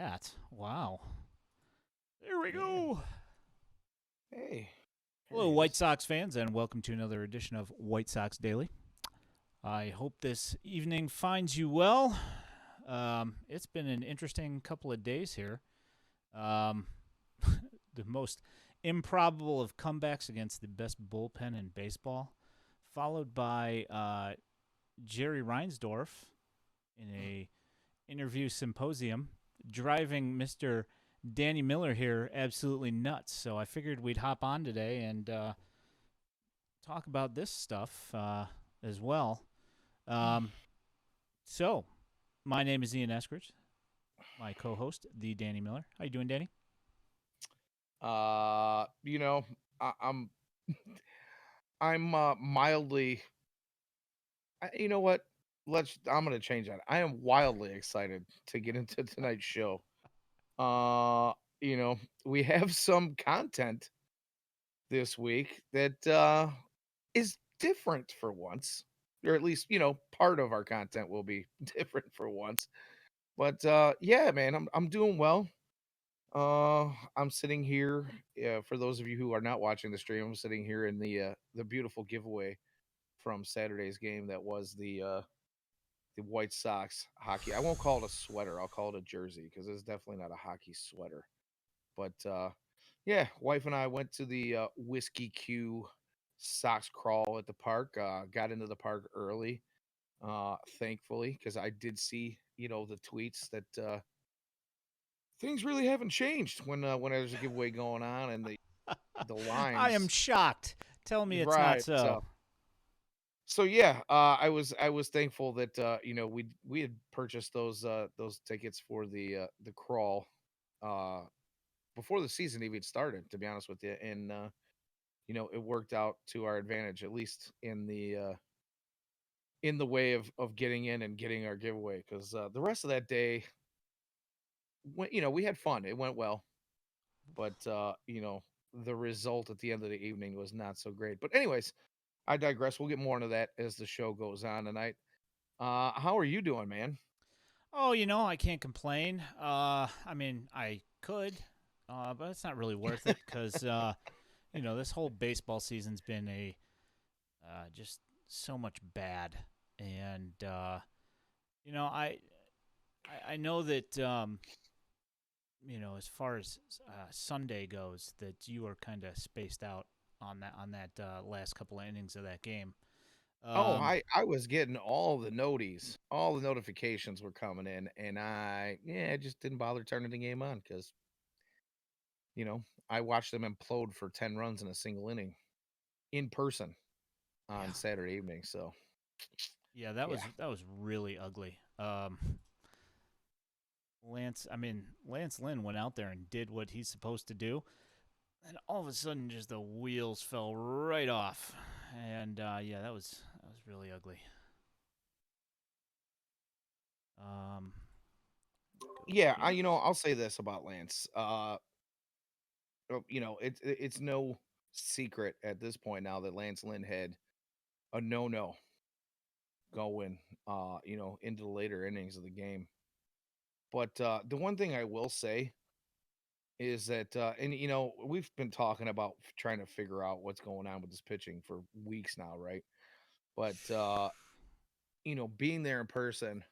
that. Wow. There we Yeah. go. Hey, here Hello, he White is. Sox fans, and welcome to another edition of White Sox Daily. I hope this evening finds you well. It's been an interesting couple of days here. Um, the most improbable of comebacks against the best bullpen in baseball, followed by Jerry Reinsdorf in a interview symposium driving Mr. Danny Miller here absolutely nuts. So I figured we'd hop on today and talk about this stuff as well. Um, so my name is Ian Eskridge, my co-host, the Danny Miller. How you doing, Danny? Uh, you know, I'm I'm mildly. You know what? I'm gonna change that. I am wildly excited to get into tonight's show. Uh, you know, we have some content this week that is different for once, or at least part of our content will be different for once. But yeah, man, I'm doing well. I'm sitting here. For those of you who are not watching the stream, I'm sitting here in the beautiful giveaway from Saturday's game. That was the White Sox hockey. I won't call it a sweater. I'll call it a jersey because it's definitely not a hockey sweater. But yeah, wife and I went to the Whiskey Q Sox crawl at the park. Got into the park early, thankfully, because I did see the tweets that things really haven't changed when there's a giveaway going on and the I am lines. shocked. Tell me it's not Right. so. So yeah, I was thankful that we had purchased those tickets for the crawl uh before the season even started, to be honest with you. And it worked out to our advantage, at least in the way of getting in and getting our giveaway, because the rest of that day we had fun. It went well, but the result at the end of the evening was not so great. But anyways, I digress. We'll get more into that as the show goes on tonight. How are you doing, man? Oh, I can't complain. I mean, I could, but it's not really worth it because this whole baseball season's been a just so much bad, and I know that as far as Sunday goes, that you were kind of spaced out on that last couple of innings of that game. Oh, Um, I was getting all the noties, all the notifications were coming in, and I just didn't bother turning the game on because you know I watched them implode for 10 runs in a single inning in person yeah, on Saturday evening. So yeah, that yeah, was really ugly. Lance Lynn went out there and did what he's supposed to do, and all of a sudden, just the wheels fell right off, and yeah, that was really ugly. Um, go yeah. here. I'll say this about Lance. It's no secret at this point now that Lance Lynn had a no going into the later innings of the game. But the one thing I will say is that and we've been talking about trying to figure out what's going on with this pitching for weeks now, right? But being there in person,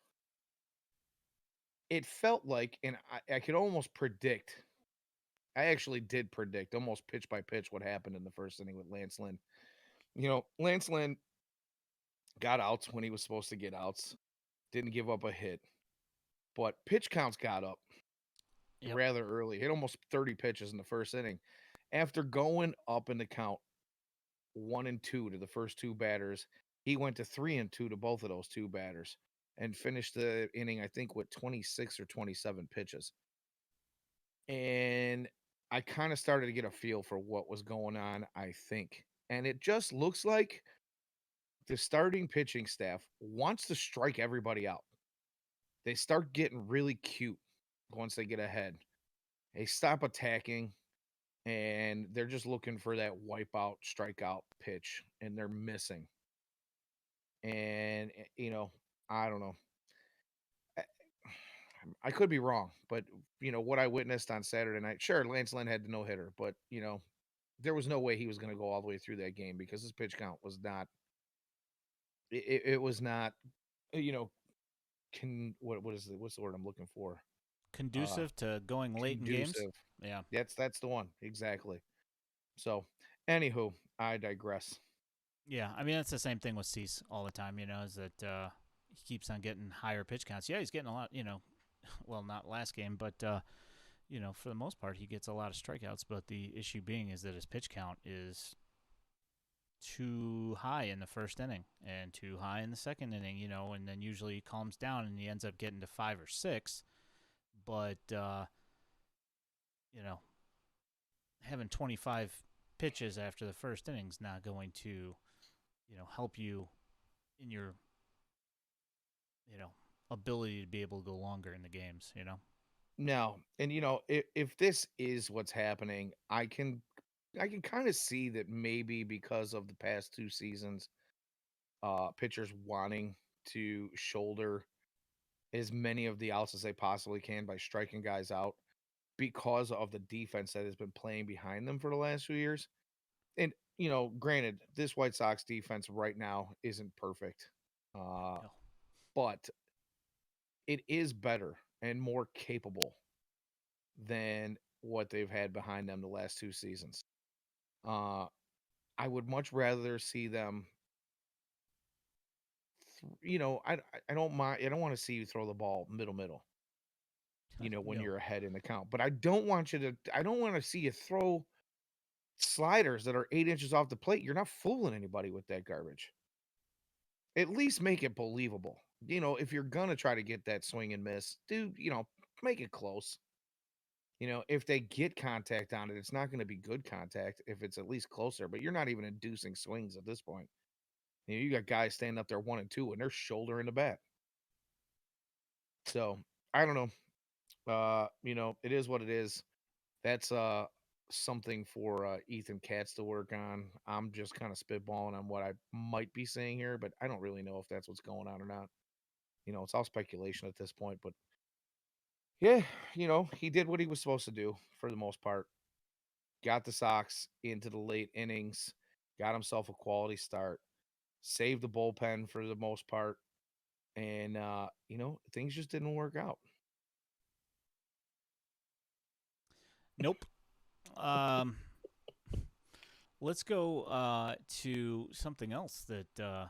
it felt like, and I could almost predict. I actually did predict almost pitch by pitch what happened in the first inning with Lance Lynn. Lance Lynn got outs when he was supposed to get outs, didn't give up a hit, but pitch counts got up Yep. rather early. Hit almost 30 pitches in the first inning. After going up in the count 1-2 to the first two batters, he went to 3-2 to both of those two batters and finished the inning, I think, with 26 or 27 pitches. And I kind of started to get a feel for what was going on, I think. And it just looks like the starting pitching staff wants to strike everybody out. They start getting really cute once they get ahead. They stop attacking and they're just looking for that wipeout strikeout pitch and they're missing. And I don't know. I could be wrong, but what I witnessed on Saturday night. Sure, Lance Lynn had the no hitter, but there was no way he was going to go all the way through that game because his pitch count was not. It was not. You know, what's the word I'm looking for? Uh, Conducive to going late in games. conducive. Yeah. That's the one exactly. So, anywho, I digress. Yeah, I mean that's the same thing with Cease all the time. Is that he keeps on getting higher pitch counts. Yeah, he's getting a lot. Well, not last game, but for the most part, he gets a lot of strikeouts. But the issue being is that his pitch count is too high in the first inning and too high in the second inning. And then usually he calms down and he ends up getting to 5 or 6. But you know, having 25 pitches after the first inning is not going to help you in your you know ability to be able to go longer in the games. No, and if this is what's happening, I can kind of see that maybe because of the past 2 seasons, pitchers wanting to shoulder as many of the outs as they possibly can by striking guys out because of the defense that has been playing behind them for the last few years. And granted, this White Sox defense right now isn't perfect, uh, No. but it is better and more capable than what they've had behind them the last 2 seasons. Uh, I would much rather see them. I don't mind. I don't want to see you throw the ball middle. When No. you're ahead in the count, but I don't want you to. I don't want to see you throw sliders that are 8 inches off the plate. You're not fooling anybody with that garbage. At least make it believable. If you're gonna try to get that swing and miss, dude, make it close. If they get contact on it, it's not going to be good contact if it's at least closer, but you're not even inducing swings at this point. You got guys standing up there 1 and 2 and they're shouldering the bat. So I don't know. It is what it is. That's something for Ethan Katz to work on. I'm just kind of spitballing on what I might be saying here, but I don't really know if that's what's going on or not. It's all speculation at this point, but yeah, he did what he was supposed to do for the most part. Got the Sox into the late innings, got himself a quality start, saved the bullpen for the most part, and things just didn't work out. Nope. Um, let's go to something else that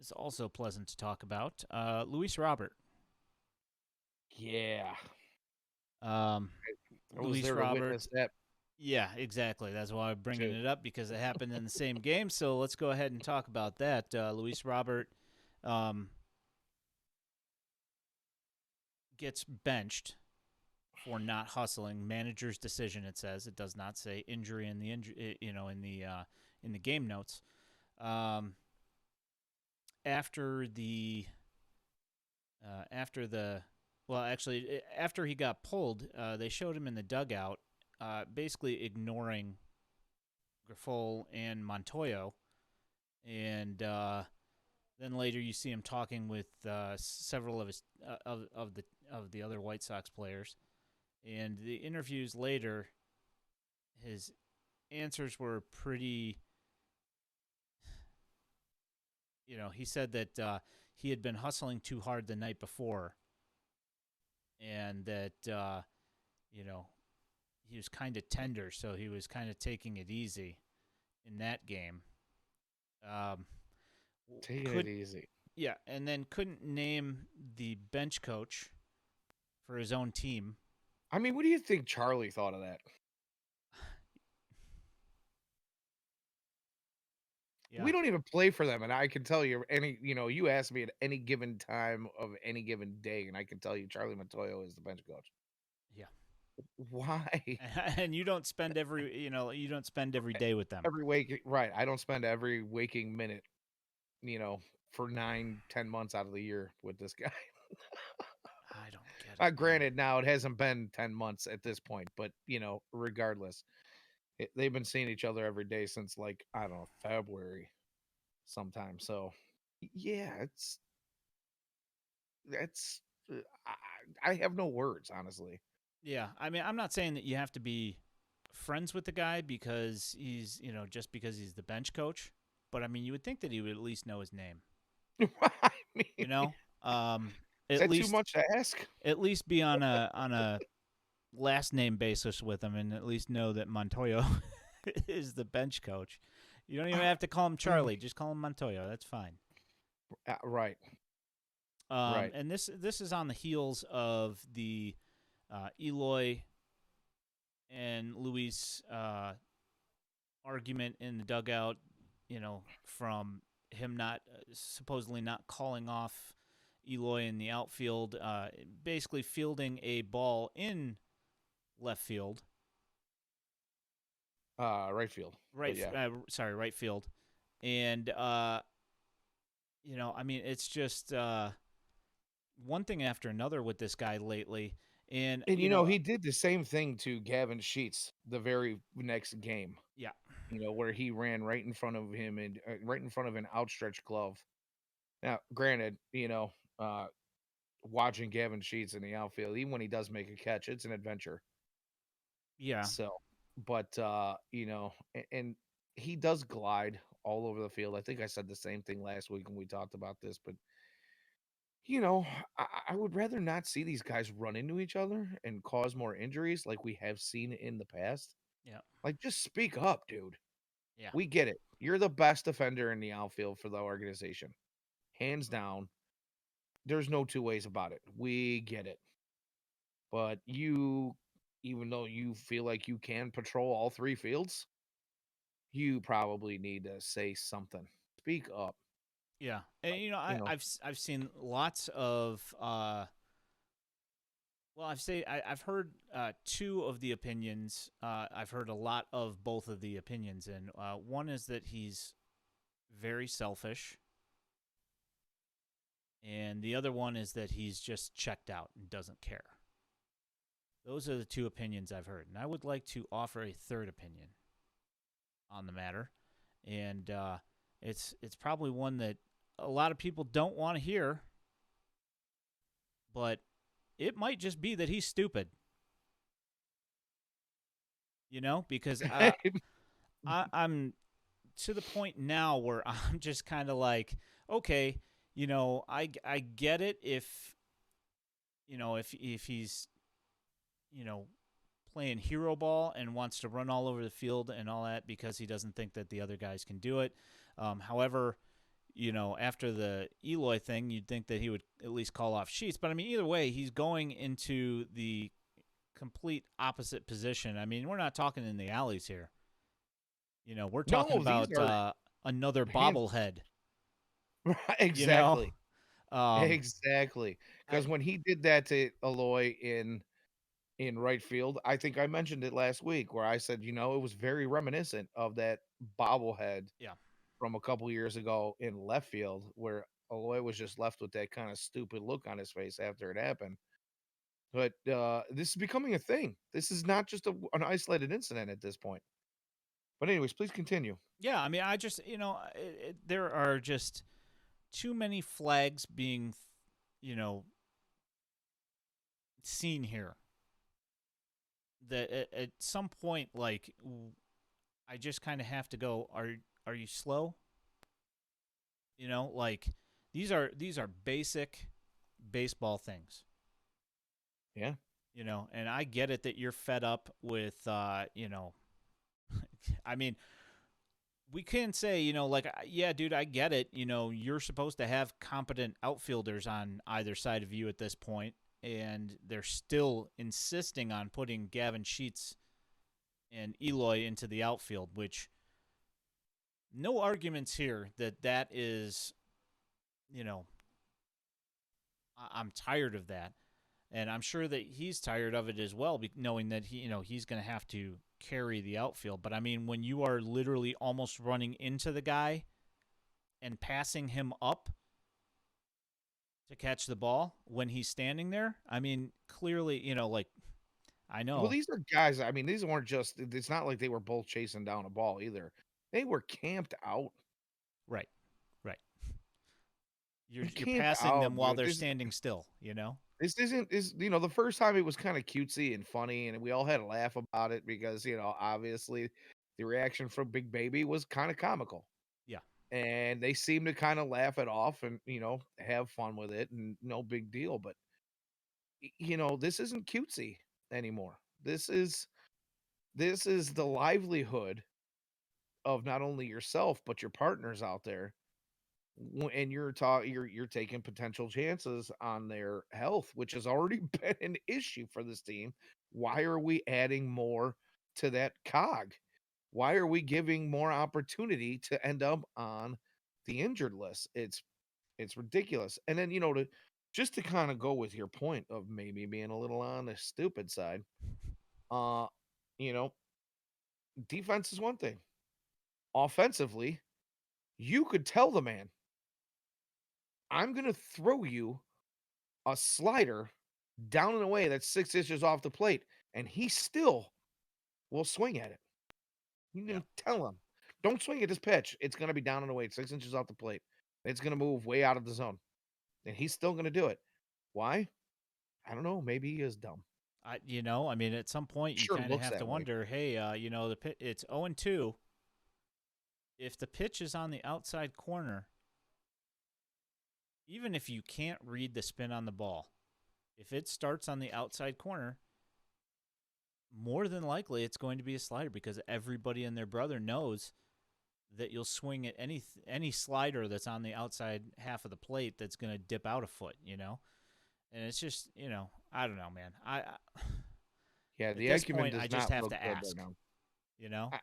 is also pleasant to talk about. Luis Robert. Yeah, Um, I was Luis there to Robert. witness that Yeah, exactly. That's why I'm bringing too. it up because it happened in the same game. So let's go ahead and talk about that. Luis Robert um, gets benched for not hustling. Manager's decision. It says it does not say injury in the in the game notes. Um, after the after the well, actually, after he got pulled, they showed him in the dugout, basically ignoring Grifol and Montoyo, and then later you see him talking with several of his of the other White Sox players, and the interviews later, his answers were pretty. He said that he had been hustling too hard the night before, and that you know he was kind of tender, so he was kind of taking it easy in that game. Um, Taking it could easy. Yeah, and then couldn't name the bench coach for his own team. I mean, what do you think Charlie thought of that? Yeah, We don't even play for them, and I can tell you you ask me at any given time of any given day, and I can tell you Charlie Montoyo is the bench coach. yeah, Why? and you don't spend every day with them. Every week, right? I don't spend every waking minute, for 9, 10 months out of the year with this guy. I don't get it, man. Granted, now it hasn't been 10 months at this point, but regardless, they've been seeing each other every day since like I don't know February sometime. So yeah, it's I have no words, honestly. Yeah, I mean, I'm not saying that you have to be friends with the guy because just because he's the bench coach, but I mean, you would think that he would at least know his name, I mean, you know? is At that too least much to ask? be on a last name basis with him and at least know that Montoya is the bench coach. You don't even have to call him Charlie, just call him Montoya. That's fine. Right, right. And this is on the heels of the Eloy and Luis argument in the dugout, from him not supposedly not calling off Eloy in the outfield, basically fielding a ball in left field, Right field. But yeah. right field, and I mean, it's just one thing after another with this guy lately, and And he did the same thing to Gavin Sheets the very next game. yeah, Where he ran right in front of him and right in front of an outstretched glove. Now, granted, watching Gavin Sheets in the outfield, even when he does make a catch, it's an adventure. yeah, So, but and he does glide all over the field. I think I said the same thing last week when we talked about this, but you know, I would rather not see these guys run into each other and cause more injuries like we have seen in the past. yeah, Like, just speak up, dude. yeah, We get it. You're the best defender in the outfield for the organization, hands down. There's no two ways about it. We get it. But even though you feel like you can patrol all three fields, you probably need to say something. Speak up. yeah. And You know, I've seen lots of well, I've heard two of the opinions. I've heard a lot of both of the opinions, and one is that he's very selfish, and the other one is that he's just checked out and doesn't care. Those are the two opinions I've heard, and I would like to offer a third opinion on the matter, and it's probably one that a lot of people don't want to hear, but it might just be that he's stupid. Because I'm to the point now where I'm just kind of like, okay, I get it if he's playing hero ball and wants to run all over the field and all that because he doesn't think that the other guys can do it. However, after the Eloy thing, you'd think that he would at least call off Sheets. But I mean, either way, he's going into the complete opposite position. I mean, we're not talking in the alleys here. We're talking no, these about are another hands. bobblehead. You know, Exactly. um, Exactly. I Because when he did that to Aloy in right field, I think I mentioned it last week where I said, it was very reminiscent of that bobblehead yeah, from a couple years ago in left field where Aloy was just left with that kind of stupid look on his face after it happened. But this is becoming a thing. This is not just an isolated incident at this point. But anyways, please continue. yeah. I mean, I just there are just too many flags being you know seen here that at some point, like, I just kind of have to go, are you slow? Like, these are basic baseball things. Yeah. And I get it that you're fed up with I mean, we can say, like, yeah, dude, I get it. You're supposed to have competent outfielders on either side of you at this point, and they're still insisting on putting Gavin Sheets and Eloy into the outfield, which no arguments here that is, I'm tired of that. And I'm sure that he's tired of it as well, knowing that he's going to have to carry the outfield. But I mean, when you are literally almost running into the guy and passing him up to catch the ball when he's standing there, I mean, clearly, like, I Well, know, these are guys. I mean, these weren't just. It's not like they were both chasing down a ball either. They were camped out. right, right. You're Camped passing them out, while dude. they're This standing still. This isn't is the first time it was kinda cutesy and funny, and we all had a laugh about it because, obviously, the reaction from Big Baby was kinda comical, Yeah. and they seem to kinda laugh it off and, have fun with it and no big deal, but, this isn't cutesy anymore. This is the livelihood of not only yourself, but your partners out there, and you're taking potential chances on their health, which has already been an issue for this team. Why are we adding more to that cog? Why are we giving more opportunity to end up on the injured list? It's ridiculous. And then, to kind of go with your point of maybe being a little on the stupid side, uh, you know, defense is one thing. Offensively, you could tell the man, I'm gonna throw you a slider down and away that's 6 inches off the plate, and he still will swing at it. You Yeah. can tell him, "Don't swing at this pitch. It's gonna be down and away, 6 inches off the plate. It's gonna move way out of the zone." And he's still gonna do it. Why? I don't know. Maybe he is dumb. I mean, at some point you Sure kind of looks have to that way. wonder, hey, it's 0-2. If the pitch is on the outside corner, even if you can't read the spin on the ball, if it starts on the outside corner, more than likely it's going to be a slider because everybody and their brother knows that you'll swing at any slider that's on the outside half of the plate that's going to dip out a foot. And it's just, I don't know, man. I Yeah, At the this acumen point I does just not have look to good right ask, now. you know? I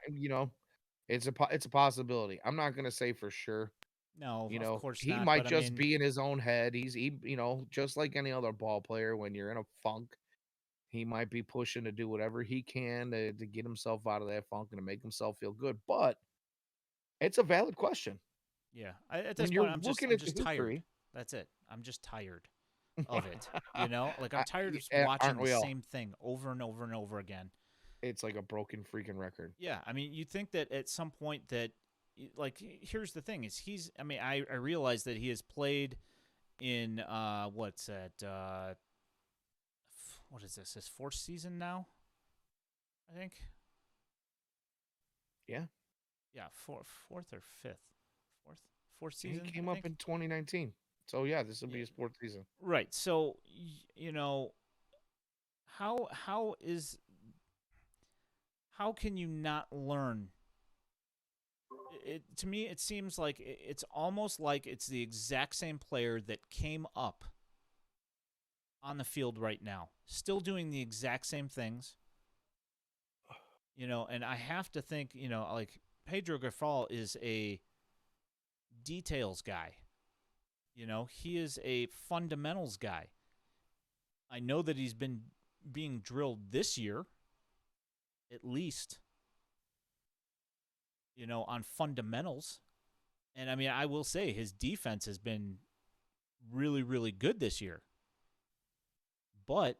it's a possibility. I'm not gonna say for sure. No, of course He not, might but I just mean, be in his own head. Just like any other ball player, when you're in a funk, he might be pushing to do whatever he can to get himself out of that funk and to make himself feel good. But it's a valid question. yeah. At this When you're point looking I'm at the just tired. history, That's it. I'm just tired of it. Like I'm tired of aren't watching the we all? same thing over and over and over again. It's like a broken freaking record. Yeah, I mean, you think that at some point that, like, here's the thing: is I mean, I realize that he has played in what's that? What is this? His fourth season now, I think. Yeah. Yeah, fourth or fifth, fourth, fourth He season, came I up think. in 2019. So yeah, this will be Yeah, his fourth season. right. So how is how can you not learn? To me, it seems like it's almost like it's the exact same player that came up on the field right now, still doing the exact same things. And I have to think, like Pedro Grifal is a details guy. He is a fundamentals guy. I know that he's been being drilled this year, at least, on fundamentals. And I mean, I will say his defense has been really, really good this year, but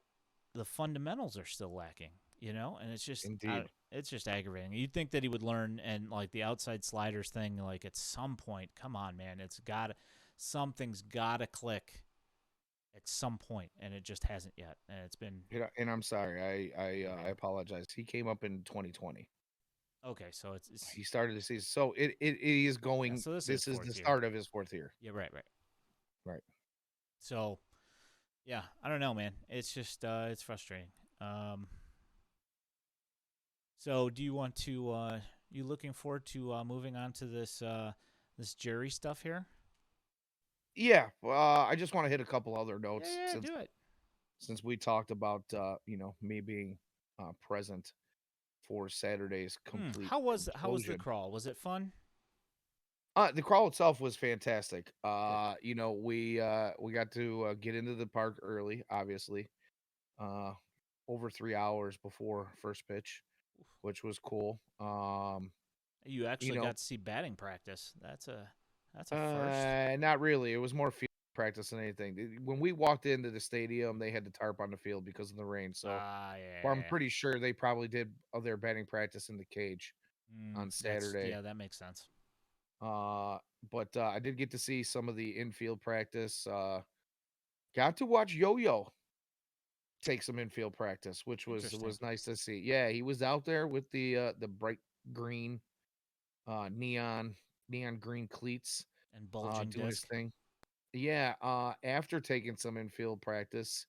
the fundamentals are still lacking. And Indeed. it's just aggravating. You'd think that he would learn, and like the outside sliders thing, like at some point, come on, man, something's gotta click at some point, and it just hasn't yet. And it's been And I'm sorry. I I mean, apologize. He came up in 2020. okay, so it's He started the season. So it is yeah, going so this is this is the fourth year. start of his fourth year. Yeah, right, right. Right. So yeah, I don't know, man. It's just it's frustrating. Um, so do you want to you looking forward to moving on to this Jerry stuff here? Yeah. I just want to hit a couple other Yeah, notes yeah, do it. since we talked about me being present for Saturday's complete How was the implosion. crawl? Was it fun? The crawl itself was fantastic. Good. We got to get into the park early, obviously. Uh over 3 hours before first pitch, which was cool. You You actually know, got to see batting practice. That's a first. not really. It was more field practice than anything. When we walked into the stadium, they had the tarp on the field because of the rain. So, Ah, well, I'm yeah. pretty sure they probably did their batting practice in the cage on Saturday. That makes sense. Uh, but I did get to see some of the infield practice. Got to watch Yo-Yo. take some infield practice, which Interesting. was nice to see. Yeah, he was out there with the bright green neon green cleats And bulging doing his disc. thing. Yeah, after taking some infield practice,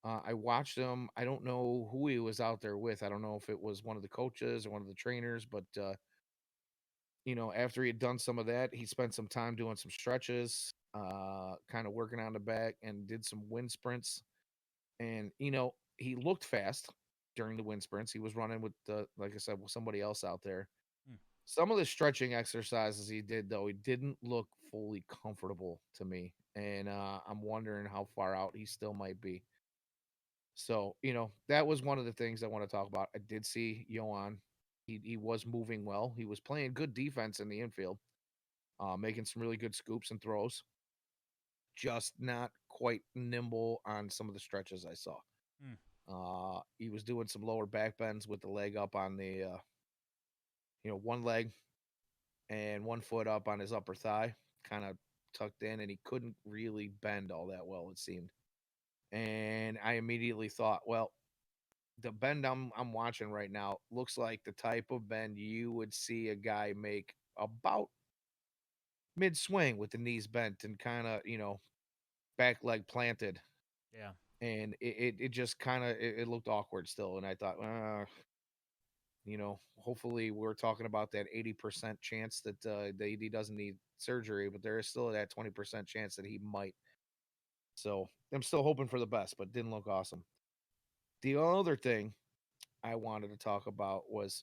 I watched him. I don't know who he was out there with. I don't know if it was one of the coaches or one of the trainers, but after he had done some of that, he spent some time doing some stretches, kind of working on the back and did some wind sprints. And he looked fast during the wind sprints. He was running with like I said, with somebody else out there. Hmm. Some of the stretching exercises he did, though, he didn't look fully comfortable to me. And I'm wondering how far out he still might be. So, that was one of the things I want to talk about. I did see Yohan. He was moving well. He was playing good defense in the infield, making some really good scoops and throws. Just not quite nimble on some of the stretches I saw. Hmm. He was doing some lower back bends with the leg up on the, one leg and one foot up on his upper thigh, kind of tucked in, and he couldn't really bend all that well, it seemed. And I immediately thought, well, the bend I'm watching right now looks like the type of bend you would see a guy make about mid swing with the knees bent and kind of, back leg planted. Yeah. And it just kind of it looked awkward still. And I thought, hopefully we're talking about that 80% chance that he doesn't need surgery, but there is still that 20% chance that he might. So I'm still hoping for the best, but didn't look awesome. The other thing I wanted to talk about was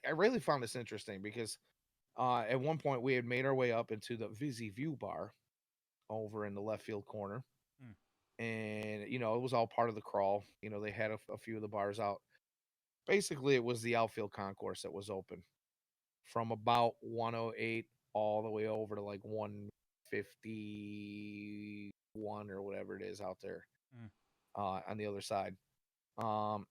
I really found this interesting because at one point we had made our way up into the Vizzy View bar over in the left field corner. Hmm. And, it was all part of the crawl. They had a few of the bars out. Basically, it was the outfield concourse that was open from about 108 all the way over to like 151 or whatever it is out there Hmm. on the other side. Um,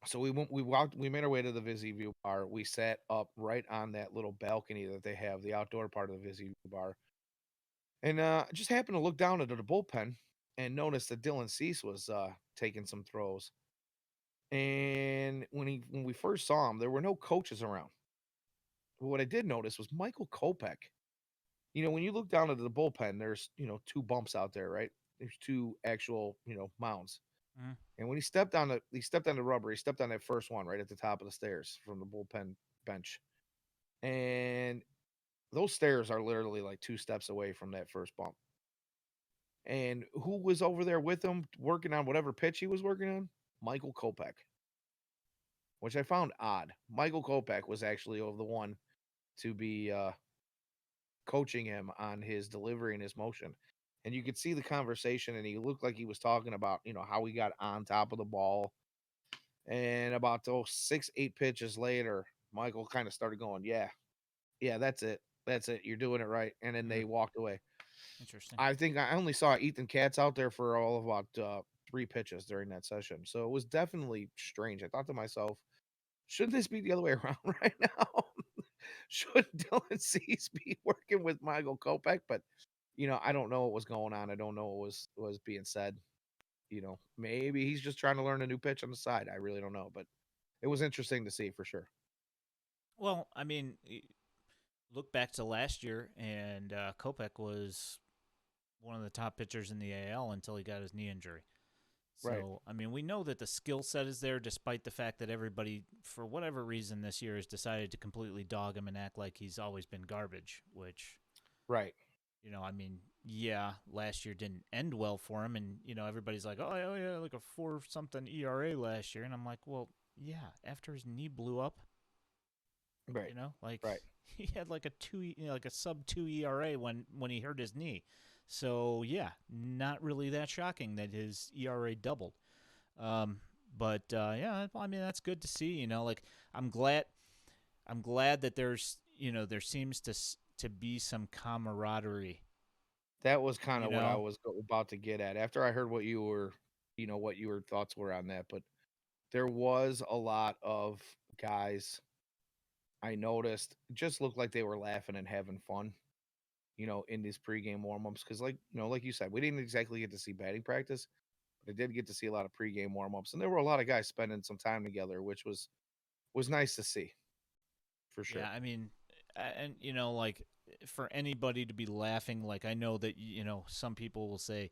so we made our way to the Vizzy View bar. We sat up right on that little balcony that they have, the outdoor part of the Vizzy View bar, and just happened to look down into the bullpen and noticed that Dylan Cease was taking some throws. And when we first saw him, there were no coaches around. But what I did notice was Michael Kopech. When you look down into the bullpen, there's, two bumps out there, right? There's two actual, mounds. Hmm. And when he stepped on the rubber, he stepped on that first one right at the top of the stairs from the bullpen bench. And those stairs are literally like two steps away from that first bump. And who was over there with him working on whatever pitch he was working on? Michael Kopech, which I found odd. Michael Kopech was actually over the one to be coaching him on his delivery and his motion. And you could see the conversation, and he looked like he was talking about, how he got on top of the ball. And about those 6, 8 pitches later, Michael kind of started going, yeah, yeah, that's it. That's it. You're doing it right. And then Hmm. they walked away. Interesting. I think I only saw Ethan Katz out there for all of about 3 pitches during that session. So it was definitely strange. I thought to myself, should this be the other way around right now? Should Dylan Cease be working with Michael Kopech? But I don't know what was going on. I don't know what was being said. Maybe he's just trying to learn a new pitch on the side. I really don't know, but it was interesting to see for sure. Well, I mean, look back to last year, and Kopech was one of the top pitchers in the AL until he got his knee injury. Right. So, I mean, we know that the skill set is there, despite the fact that everybody, for whatever reason this year, has decided to completely dog him and act like he's always been garbage, which, Right. I mean, yeah, last year didn't end well for him. And, everybody's like, oh, yeah, like a 4 something ERA last year. And I'm like, well, yeah, after his knee blew up, Right. like Right. he had like a like a sub 2 ERA when he hurt his knee. So yeah, not really that shocking that his ERA doubled. Um, but yeah, I mean that's good to see. Like I'm glad that there seems to be some camaraderie. That was kind You of what I know, was about to get at after I heard what your thoughts were on that. But there was a lot of guys I noticed just looked like they were laughing and having fun, in these pregame warmups. Because, like you said, we didn't exactly get to see batting practice, But I did get to see a lot of pregame warm-ups, and there were a lot of guys spending some time together, which was nice to see for Yeah, sure. I mean, and like for anybody to be laughing, like I know that some people will say,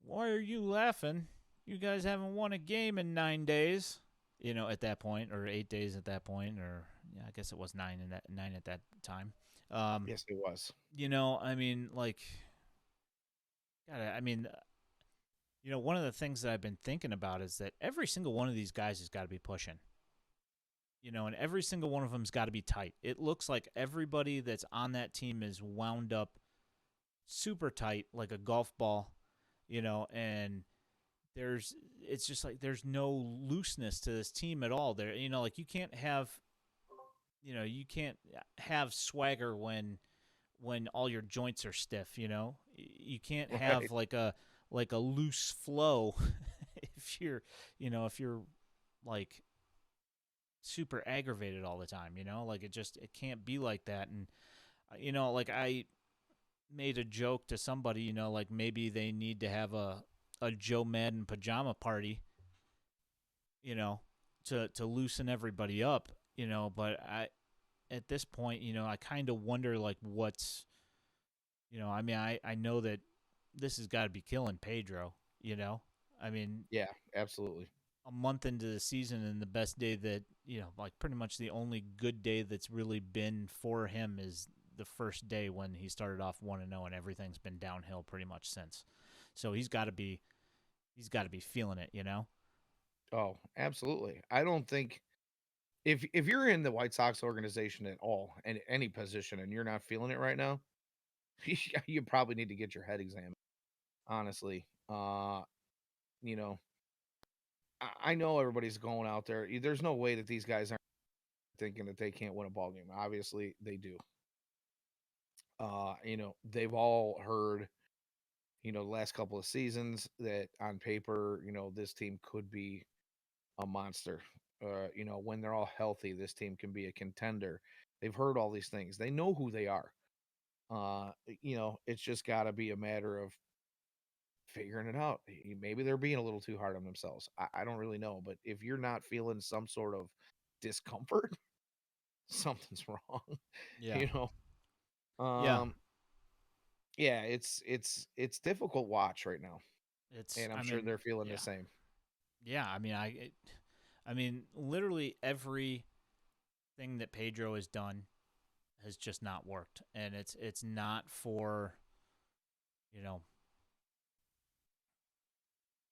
"Why are you laughing? You guys haven't won a game in 9 days." At that point, or 8 days at that point, or yeah, I guess it was 9 at that time. Um, Yes, it was. I mean, like, God, I mean, one of the things that I've been thinking about is that every single one of these guys has got to be pushing. And every single one of them's got to be tight. It looks like everybody that's on that team is wound up super tight, like a golf ball, and it's just like there's no looseness to this team at all. There, like you can't have swagger when all your joints are stiff. You can't Right. have like a loose flow if you're like super aggravated all the time. Like it can't be like that. And like I made a joke to somebody, like maybe they need to have a Joe Madden pajama party, you know, to loosen everybody up, but I at this point, I kind of wonder like what's, I mean, I know that this has got to be killing Pedro, I mean, Yeah, absolutely. a month into the season and the best day that, like pretty much the only good day that's really been for him is the first day when he started off 1-0 and everything's been downhill pretty much since. So he's got to be feeling it. Oh, absolutely. I don't think if you're in the White Sox organization at all, in any position, and you're not feeling it right now, you probably need to get your head examined. Honestly, you know, I know everybody's going out there. There's no way that these guys aren't thinking that they can't win a ball game. Obviously, they do. They've all heard, the last couple of seasons that on paper, this team could be a monster. When they're all healthy, this team can be a contender. They've heard all these things. They know who they are. It's just got to be a matter of figuring it out. Maybe they're being a little too hard on themselves. I don't really know, but if you're not feeling some sort of discomfort, something's wrong. Yeah. you know. Yeah. Um, yeah, it's difficult watch right now, It's and I'm I sure mean, they're feeling the yeah. same. Yeah, I mean, I mean literally everything that Pedro has done has just not worked, and it's not for, you know,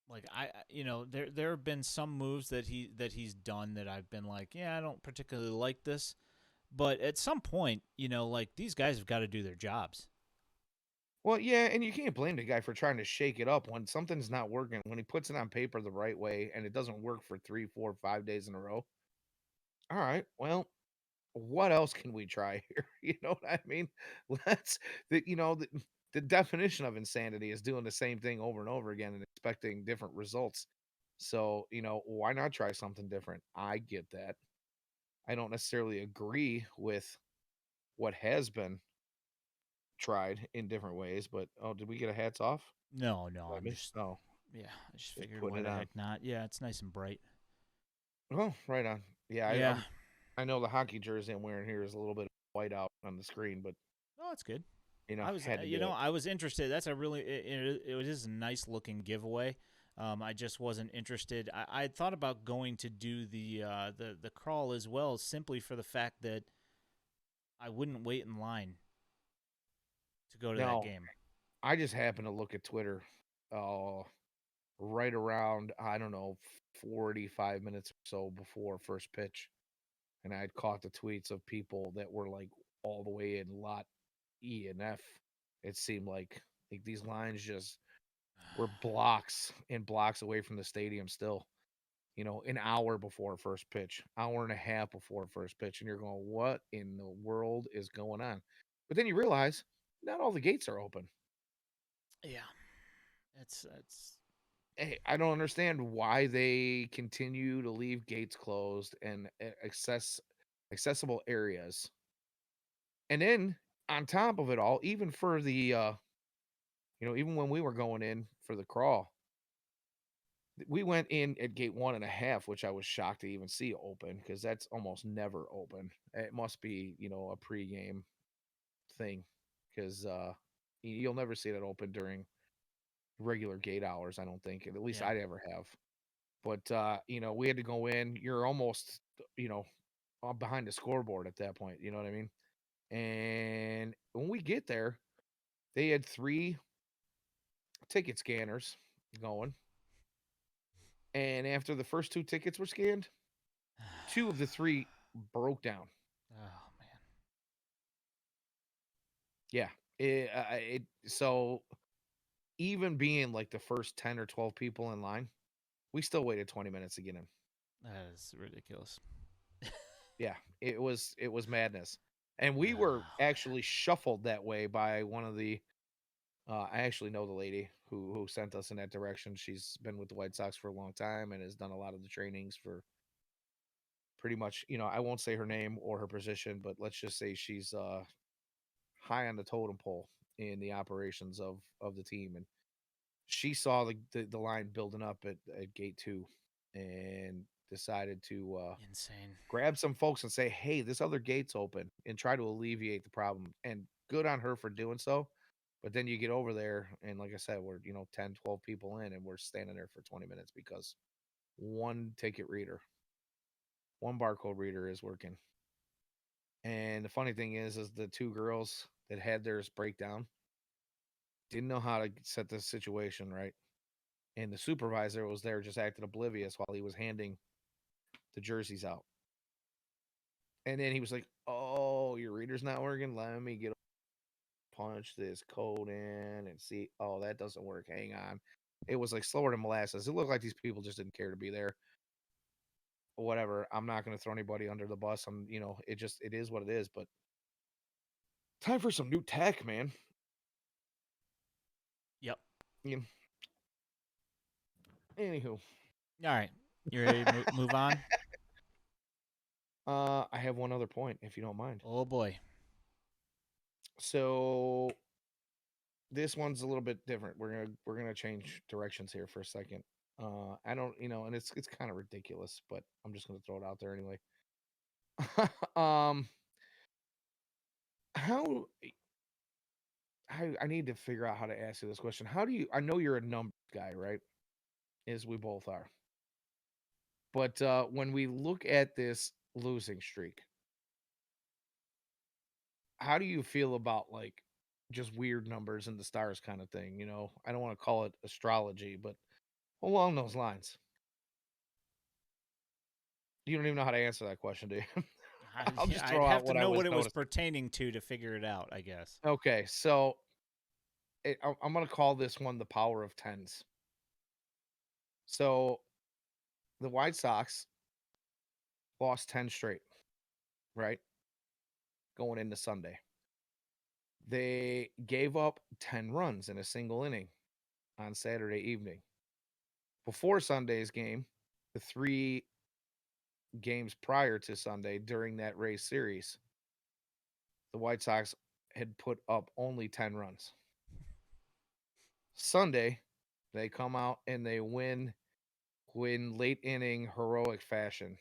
like there have been some moves that he's done that I've been like, yeah, I don't particularly like this, but at some point, like these guys have got to do their jobs. Well, yeah, and you can't blame the guy for trying to shake it up when something's not working. When he puts it on paper the right way and it doesn't work for 3, 4, 5 days in a row. All right, well, what else can we try here? You know what I mean? Let's the definition of insanity is doing the same thing over and over again and expecting different results. So, why not try something different? I get that. I don't necessarily agree with what has been tried in different ways, but oh, did we get a hats off? No, no, Did I I'm miss? just Oh, yeah, I just just figured putting why it the on. heck not? Yeah, it's nice and bright. Oh, right on. Yeah, Yeah. I know the hockey jersey I'm wearing here is a little bit white out on the screen, but Oh, that's good. I was, had to do it. I was interested. That's a really, it is a nice looking giveaway. I just wasn't interested. I had thought about going to do the crawl as well, simply for the fact that I wouldn't wait in line to go to that Now, game. I just happened to look at Twitter, uh, right around, I don't know, 45 minutes or so before first pitch, and I had caught the tweets of people that were like all the way in lot E and F. It seemed like these lines just were blocks and blocks away from the stadium still. An hour before first pitch, hour and a half before first pitch, and you're going, "What in the world is going on?" But then you realize not all the gates are open. Yeah, it's Hey, I don't understand why they continue to leave gates closed and accessible areas. And then on top of it all, even for the even when we were going in for the crawl, We went in at gate 1.5, which I was shocked to even see open because that's almost never open. It must be, a pregame thing because you'll never see that open during regular gate hours, I don't think. At least Yeah. I never have. But we had to go in. You're almost, you know, behind the scoreboard at that point. You know what I mean? And when we get there, they had 3 ticket scanners going. And after the first 2 tickets were scanned, 2 of the 3 broke down. Oh man. Yeah. So even being like the first 10 or 12 people in line, we still waited 20 minutes to get in. That is ridiculous. Yeah, it was madness. And we were Oh, actually shuffled that way by one of the I actually know the lady who sent us in that direction. She's been with the White Sox for a long time and has done a lot of the trainings for pretty much, I won't say her name or her position, but let's just say she's high on the totem pole in the operations of the team. And she saw the line building up at gate 2 and decided to insane. grab some folks and say, "Hey, this other gate's open," and try to alleviate the problem. And good on her for doing so. But then you get over there, and like I said, we're 10, 12 people in, and we're standing there for 20 minutes because one ticket reader, one barcode reader is working. And the funny thing is the 2 girls that had theirs break down didn't know how to set the situation right. And the supervisor was there just acting oblivious while he was handing the jerseys out. And then he was like, "Oh, your reader's not working. Let me get punch this code in and see. Oh, that doesn't work. Hang on." It was like slower than molasses. It looked like these people just didn't care to be there. Whatever. I'm not going to throw anybody under the bus. It is what it is. But time for some new tech, man. Yep. You know, anywho, All right. You ready to move on? I have one other point, if you don't mind. Oh boy. So this one's a little bit different. We're gonna change directions here for a second. I don't, and it's kind of ridiculous, but I'm just gonna throw it out there anyway. um, how I need to figure out how to ask you this question. How do you? I know you're a numbers guy, right? As we both are. But when we look at this losing streak, how do you feel about like just weird numbers and the stars kind of thing? I don't want to call it astrology, but along those lines. You don't even know how to answer that question, do you? I'll just I'd throw have out to what I know was what it was noticing. pertaining to figure it out, I guess. Okay, so I'm going to call this one the power of tens. So the White Sox lost 10 straight, right? Going into Sunday. They gave up 10 runs in a single inning on Saturday evening. Before Sunday's game, the 3 games prior to Sunday during that race series, the White Sox had put up only 10 runs. Sunday, they come out and they win late inning heroic fashion.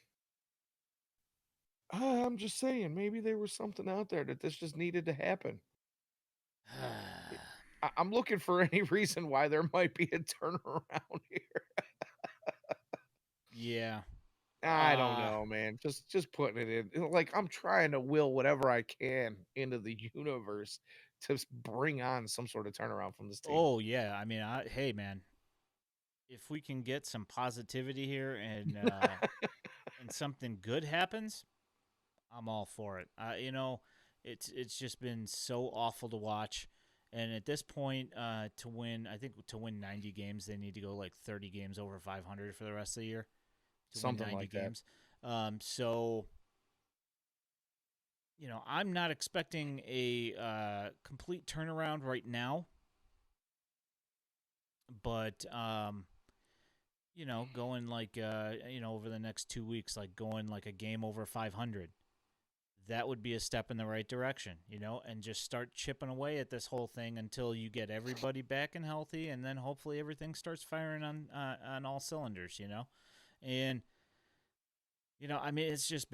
I'm just saying, maybe there was something out there that this just needed to happen. I'm looking for any reason why there might be a turnaround here. Yeah. I don't know, man. Just putting it in. Like I'm trying to will whatever I can into the universe to bring on some sort of turnaround from this team. Oh yeah. I mean, hey man, if we can get some positivity here and something good happens, I'm all for it. It's just been so awful to watch. And at this point, to win, I think to win 90 games, they need to go like 30 games over 500 for the rest of the year to win Something 90 like that. games. So I'm not expecting a complete turnaround right now, but going like over the next 2 weeks, like going like a game over 500, that would be a step in the right direction, and just start chipping away at this whole thing until you get everybody back and healthy, and then hopefully everything starts firing on all cylinders, And I mean, it's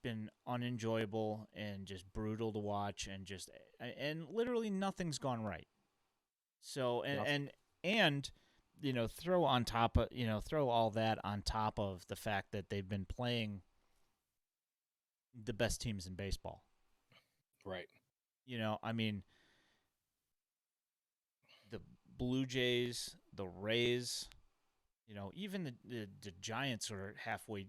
been unenjoyable and just brutal to watch, and literally nothing's gone right. So Nothing. and throw all that on top of the fact that they've been playing the best teams in baseball. Right. I mean, the Blue Jays, the Rays, even the Giants are halfway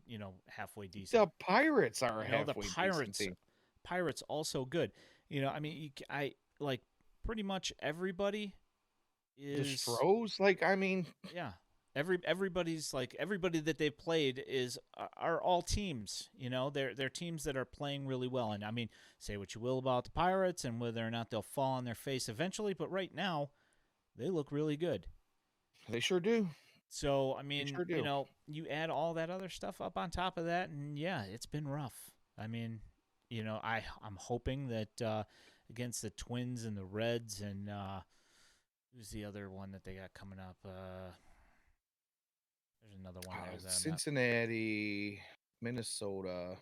decent. The Pirates are a The halfway decent Pirates team. Pirates also good. I mean, I like pretty much everybody The is Stros, like, I mean, yeah. Everybody that they've played are all teams. They're teams that are playing really well. And I mean, say what you will about the Pirates and whether or not they'll fall on their face eventually, but right now they look really good. they sure do. So I They mean, sure do. you add all that other stuff up on top of that, and yeah, it's been rough. I mean, I'm hoping that against the Twins and the Reds and who's the other one that they got coming up? There's another one there that I'm not. Cincinnati, Minnesota,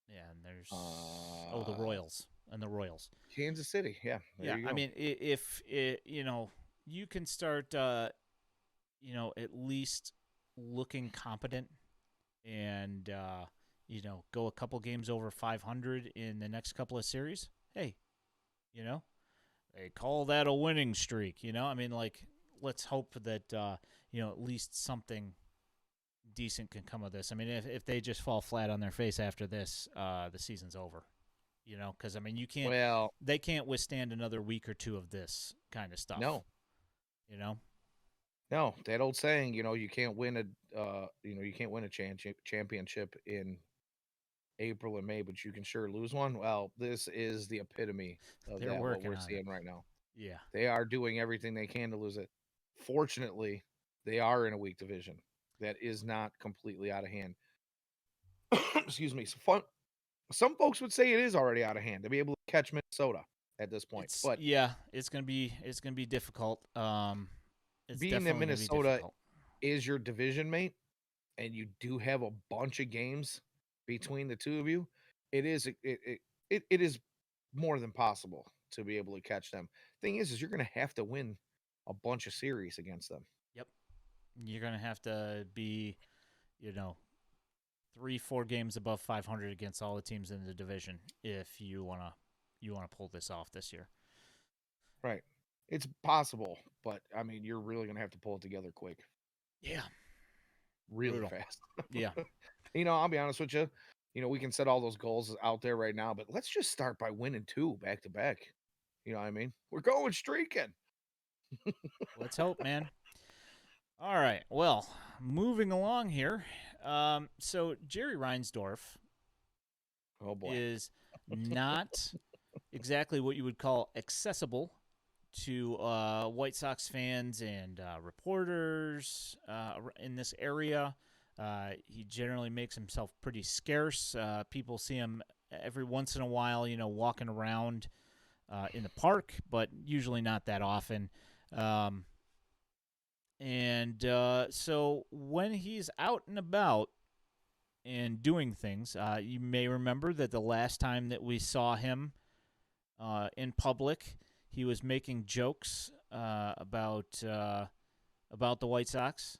Yeah, and there's the uh, Royals and the Royals. Kansas City. Yeah, there Yeah, you I go. mean, if you can start, at least looking competent and go a couple games over 500 in the next couple of series. Hey, you know, they call that a winning streak. I mean, like, let's hope that at least something decent can come of this. I mean, if they just fall flat on their face after this, the season's over. Because I mean, Well, they can't withstand another week or two of this kind of stuff. no, You know, no, that old saying, you can't win you can't win a championship in April and May, but you can sure lose one. Well, this is the epitome of they're that, what working we're on it. seeing right now. Yeah, They are doing everything they can to lose it. Fortunately, they are in a weak division that is not completely out of hand. Excuse me. Some folks would say it is already out of hand to be able to catch Minnesota at this point. But it's gonna be difficult. It's being that definitely gonna be Minnesota difficult. is your division mate and you do have a bunch of games between the two of you, it is more than possible to be able to catch them. Thing is you're going to have to win a bunch of series against them. Yep, you're gonna have to be, you know, 3-4 games above 500 against all the teams in the division if you wanna pull this off this year. Right. It's possible, but I mean, you're really going to have to pull it together quick, Yeah, really brutal. fast. Yeah, I'll be honest with you. We can set all those goals out there right now, but let's just start by winning two back to back. You know what I mean? We're going streaking. let's hope, man. All right. Well, moving along here. So Jerry Reinsdorf Oh boy. is not exactly what you would call accessible to White Sox fans and reporters in this area. He generally makes himself pretty scarce. People see him every once in a while, walking around in the park, but usually not that often. Um, and so when he's out and about and doing things, you may remember that the last time that we saw him in public, he was making jokes about the White Sox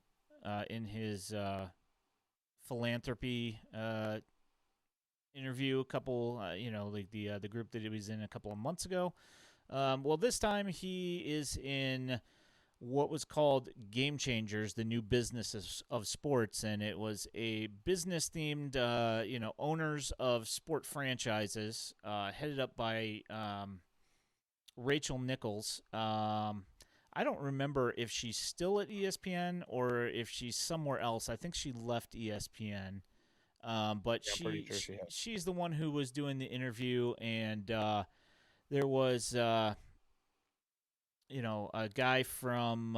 in his philanthropy interview. A couple, like the group that he was in a couple of months ago. Well, this time he is in what was called Game Changers, the new business of sports, and it was a business themed, owners of sport franchises, headed up by Rachel Nichols. I don't remember if she's still at ESPN or if she's somewhere else. I think she left ESPN. But Yeah, I'm pretty sure she has. she's the one who was doing the interview, and there was a guy from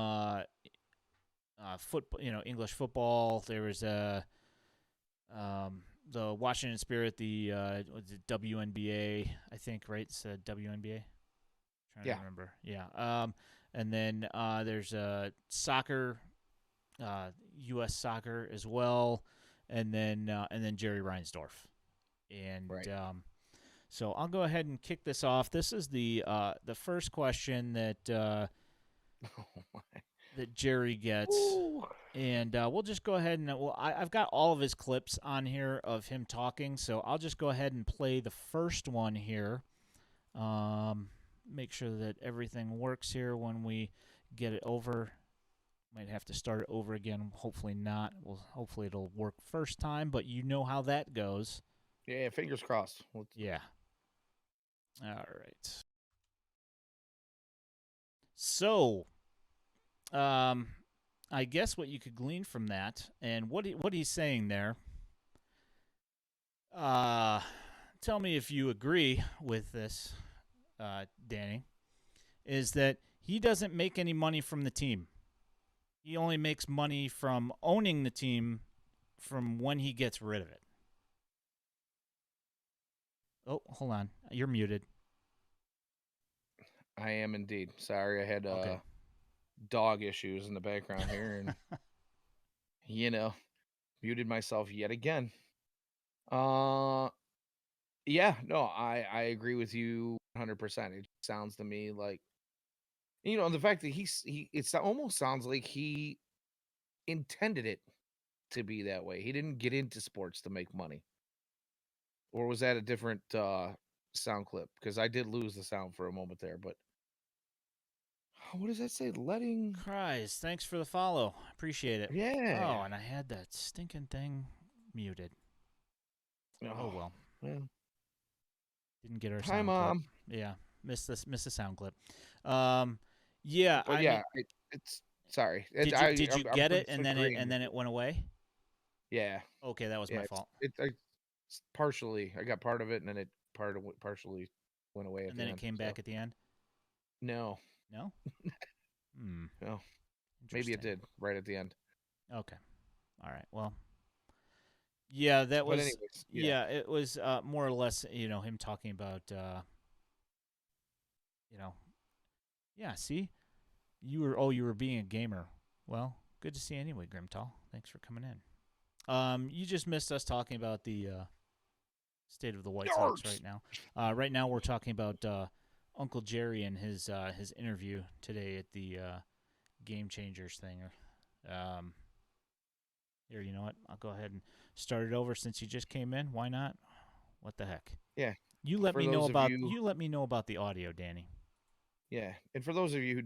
football, English football. There was a the Washington Spirit, the what's it, WNBA, I think, right? It's WNBA. Trying to Yeah. remember. Yeah. And then there's soccer, U.S. soccer as well, and then Jerry Reinsdorf, and Right. so I'll go ahead and kick this off. This is the first question that Oh my. that Jerry gets. Ooh. And we'll just go ahead and I've got all of his clips on here of him talking, so I'll just go ahead and play the first one here. Make sure that everything works here when we get it over. Might have to start it over again. Hopefully not. Well, hopefully it'll work first time, but you know how that goes. Yeah, fingers crossed. Yeah. All right. So, I guess what you could glean from that and what he's saying there. Tell me if you agree with this, Danny. Is that he doesn't make any money from the team. He only makes money from owning the team from when he gets rid of it. Oh, hold on. You're muted. I am indeed. Sorry, I had Okay. dog issues in the background here, and muted myself yet again. Yeah, no, I agree with you 100%. It sounds to me like the fact that it almost sounds like he intended it to be that way. He didn't get into sports to make money. Or was that a different sound clip? Because I did lose the sound for a moment there, but what does that say? Letting Christ, thanks for the follow. Appreciate it. Yeah. Oh, and I had that stinking thing muted. Oh well. Well, Didn't get our hi, sound clip. Mom. Yeah, missed the sound clip. Yeah, But I yeah, mean, it's sorry. did you I'm get it just and agreeing then with it you. went away? Yeah, Okay, that was yeah. my fault. It's partially. I got part of it, and then it partially went away at And the then it end. came So back at the end. no, No. Hmm. no. Maybe it Interesting. did right at the end. Okay. All right. Well. Yeah, that But was. anyways, yeah. Yeah, it was more or less. Him talking about. You know. Yeah. See, you were being a gamer. Well, good to see you anyway, Grimtall. Thanks for coming in. You just missed us talking about the state of the White Sox Yards. right now. Right now, we're talking about Uncle Jerry and his interview today at the Game Changers thing. Here, you know what? I'll go ahead and start it over since you just came in. Why not? What the heck? Yeah. You let For me know those of about you, the audio, Danny. yeah, and for those of you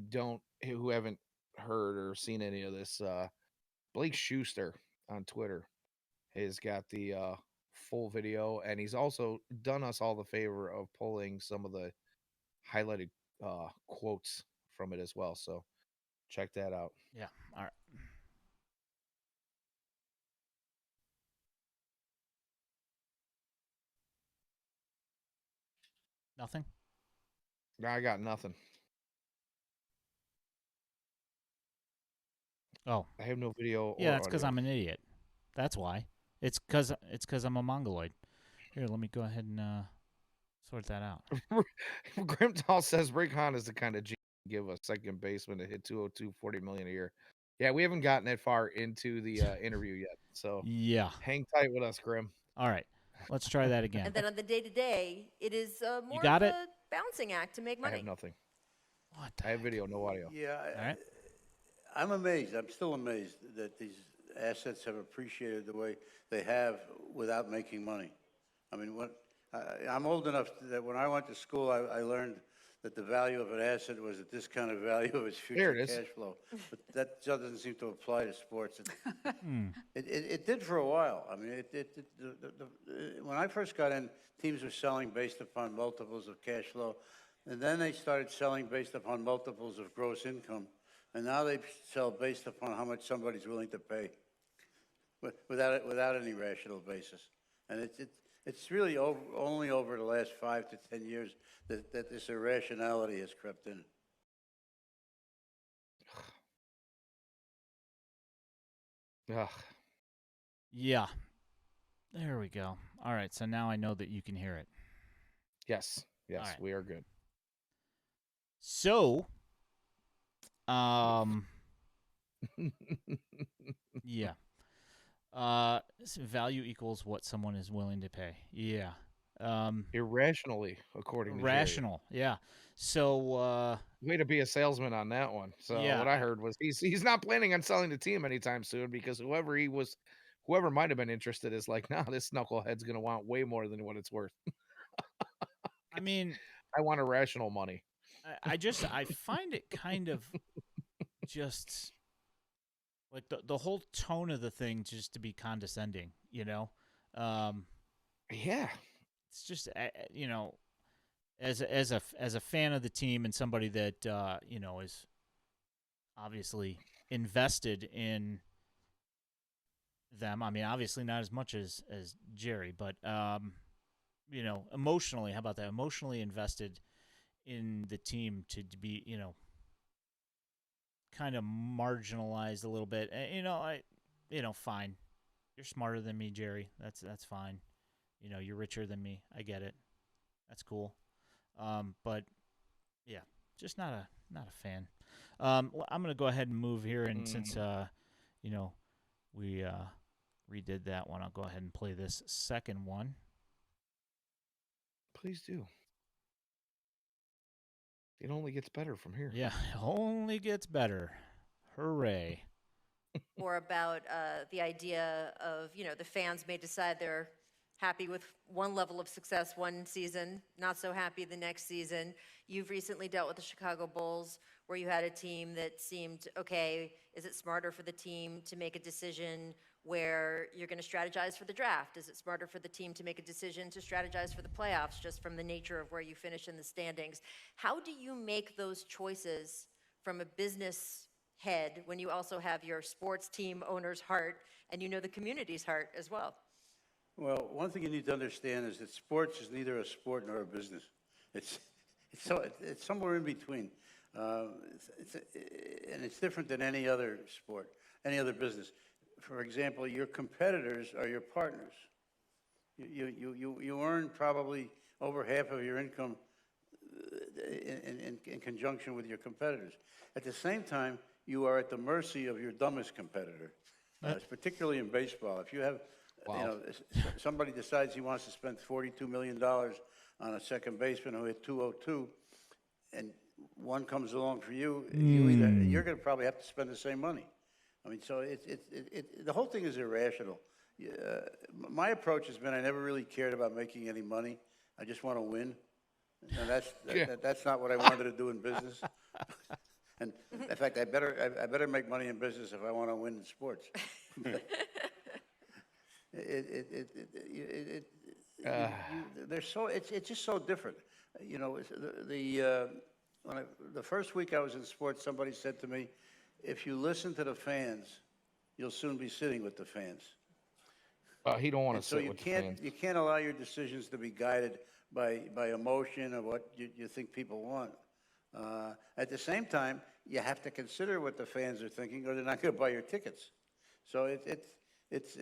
who haven't heard or seen any of this, Blake Schuster on Twitter has got the full video, and he's also done us all the favor of pulling some of the highlighted quotes from it as well. So check that out. Yeah. All right. Nothing. I got nothing. Oh. I have no video Yeah, or that's because audio. I'm an idiot. That's why. It's because I'm a mongoloid. Here, let me go ahead and sort that out. Grimtall says Rick Hahn is the kind of G to give a second baseman to hit 202, 40 million a year. Yeah, we haven't gotten that far into the interview yet. So Yeah. hang tight with us, Grim. All right. Let's try that again. And then on the day-to-day, it is You more got of it? a bouncing act to make I have money. nothing. What the I have heck? video, no audio. Yeah, All right. I'm amazed. I'm still amazed that these assets have appreciated the way they have without making money. I mean, I'm old enough that when I went to school, I learned that the value of an asset was a discounted value of its There future it is. cash flow. But that doesn't seem to apply to sports. Hmm. It did for a while. I mean, when I first got in, teams were selling based upon multiples of cash flow, and then they started selling based upon multiples of gross income, and now they sell based upon how much somebody's willing to pay, without any rational basis. And it's really only over the last 5 to 10 years that this irrationality has crept in. Ugh. Yeah. There we go. All right, so now I know that you can hear it. Yes, right. we are good. So, yeah. Value equals what someone is willing to pay. Yeah. Irrationally, according to Jerry. Rational. Yeah. So, Way to be a salesman on that one. So Yeah, what I heard was he's not planning on selling the team anytime soon because whoever might have been interested is like, nah, this knucklehead's gonna want way more than what it's worth. I mean, I want irrational money. I find it kind of just like the whole tone of the thing just to be condescending, you know? Yeah. It's just, as a fan of the team and somebody that, is obviously invested in them. I mean, obviously not as much as Jerry, but, emotionally, how about that? Emotionally invested in the team to be, kind of marginalized a little bit. Fine. You're smarter than me, Jerry. That's fine. You're richer than me. I get it. That's cool. But yeah, just not a fan. I'm gonna go ahead and move here, and since we redid that one, I'll go ahead and play this second one. Please do. It only gets better from here. Yeah, it only gets better. Hooray. Or about the idea of, the fans may decide they're happy with one level of success one season, not so happy the next season. You've recently dealt with the Chicago Bulls where you had a team that seemed, okay, is it smarter for the team to make a decision where you're going to strategize for the draft? Is it smarter for the team to make a decision to strategize for the playoffs just from the nature of where you finish in the standings? How do you make those choices from a business head when you also have your sports team owner's heart and the community's heart as well? Well, one thing you need to understand is that sports is neither a sport nor a business. It's somewhere in between. And it's different than any other sport, any other business. For example, your competitors are your partners. You earn probably over half of your income in conjunction with your competitors. At the same time, you are at the mercy of your dumbest competitor, particularly in baseball. If you have, somebody decides he wants to spend $42 million on a second baseman who hit 202, and one comes along for you, you're going to probably have to spend the same money. I mean, so the whole thing is irrational. My approach has been I never really cared about making any money. I just want to win. And that's not what I wanted to do in business. And in fact, I better make money in business if I want to win in sports. It's just so different. The first week I was in sports, somebody said to me, if you listen to the fans, you'll soon be sitting with the fans. He don't want to sit with the fans. You can't allow your decisions to be guided by emotion or what you think people want. At the same time, you have to consider what the fans are thinking, or they're not going to buy your tickets. So it's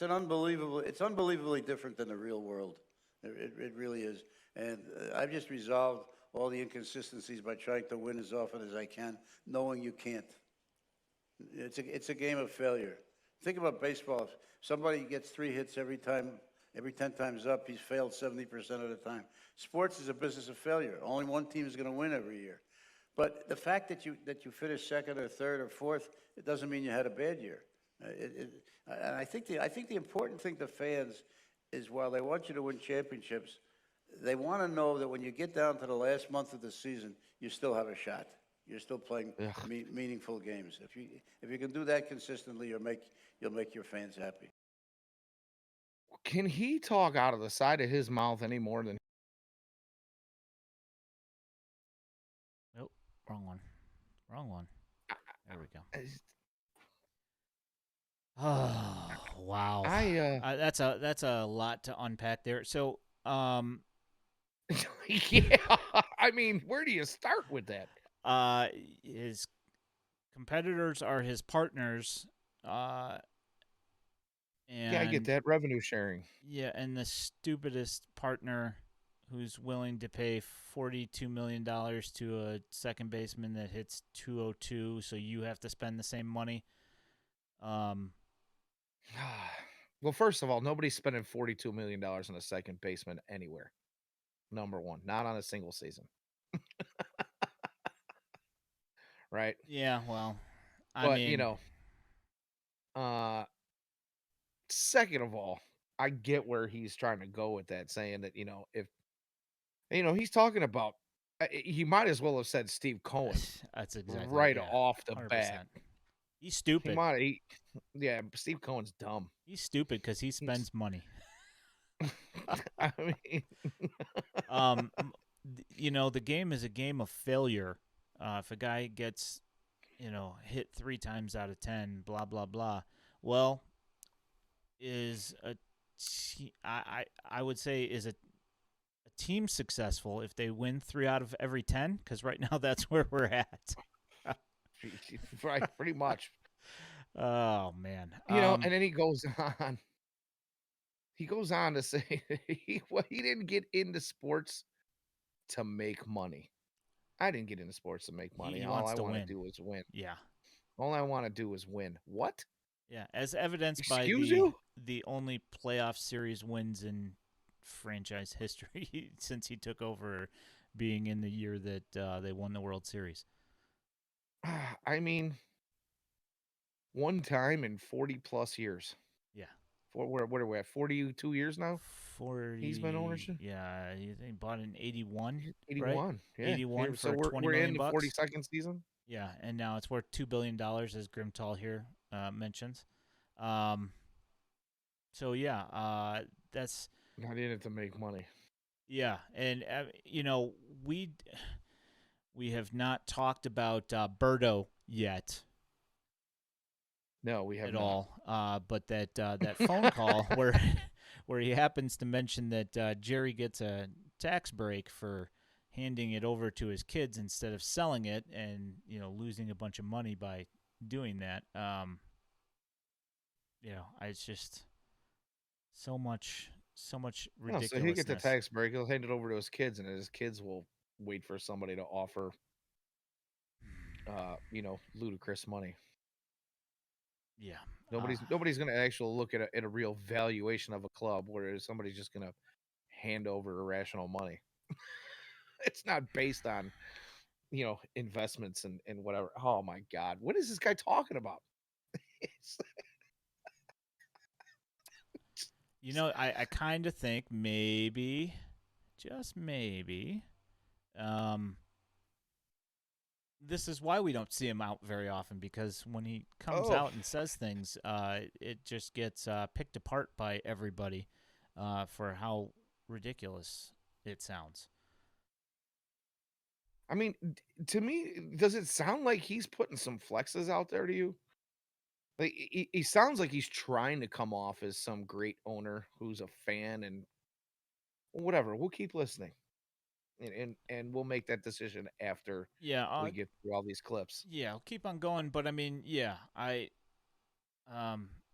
unbelievably different than the real world. It really is. And I've just resolved all the inconsistencies by trying to win as often as I can, knowing you can't. It's a game of failure. Think about baseball. If somebody gets 3 hits every 10 times up, he's failed 70% of the time. Sports is a business of failure. Only one team is going to win every year. But the fact that you finish second or third or fourth, it doesn't mean you had a bad year. And I think the important thing to fans is while they want you to win championships, they want to know that when you get down to the last month of the season, you still have a shot. You're still playing meaningful games. If you can do that consistently, you'll make your fans happy. Can he talk out of the side of his mouth any more than? Nope, wrong one. There we go. Oh wow! That's a lot to unpack there. So, yeah, I mean, where do you start with that? His competitors are his partners, And Yeah, I get that revenue sharing. Yeah, and the stupidest partner who's willing to pay $42 million to a second baseman that hits 202, so you have to spend the same money. Um, Well, first of all, nobody's spending $42 million on a second baseman anywhere. Number one, not on a single season. Right. yeah, well, I But, mean, uh, second of all, I get where he's trying to go with that, saying that, if, he's talking about, he might as well have said Steve Cohen that's exactly, right yeah, off the 100%. bat. He's He stupid. might, yeah, Steve Cohen's dumb. He's stupid because he spends money. I mean, The game is a game of failure. If a guy gets, hit 3 times out of 10, blah blah blah. Well, is a I would say is a team successful if they win 3 out of every 10? Because right now that's where we're at. right, pretty much. Oh man, And then he goes on. He goes on to say he didn't get into sports to make money. I didn't get into sports to make money. he All wants I to want to win. do is win. Yeah, All I want to do is win. What? yeah. As evidenced by Excuse you? the only playoff series wins in franchise history since he took over, being in the year that they won the World Series. I mean, one time in 40 plus years. Yeah. What are we at? 42 years now? 40. He's been ownership? Yeah, he bought in 81, 81. right? Yeah. 81 So for we're 20 in million the bucks. 42nd season. Yeah, and now it's worth $2 billion, as Grimtall here mentions. So yeah, that's Not in it to make money. yeah, and we have not talked about Birdo yet No, we have at not. all. But that phone call where he happens to mention that Jerry gets a tax break for handing it over to his kids instead of selling it, and losing a bunch of money by doing that. It's just so much No, so ridiculousness. he gets a tax break. He'll hand it over to his kids, and his kids will wait for somebody to offer, ludicrous money. Yeah, Nobody's going to actually look at a real valuation of a club, whereas somebody's just going to hand over irrational money. It's not based on, investments and whatever. Oh my God, what is this guy talking about? I kind of think maybe, just maybe, this is why we don't see him out very often, because when he comes out and says things, it just gets picked apart by everybody for how ridiculous it sounds. I mean, to me, does it sound like he's putting some flexes out there to you? Like he sounds like he's trying to come off as some great owner who's a fan and whatever. We'll keep listening, and we'll make that decision after we get through all these clips. Yeah, I'll keep on going, but I mean, yeah,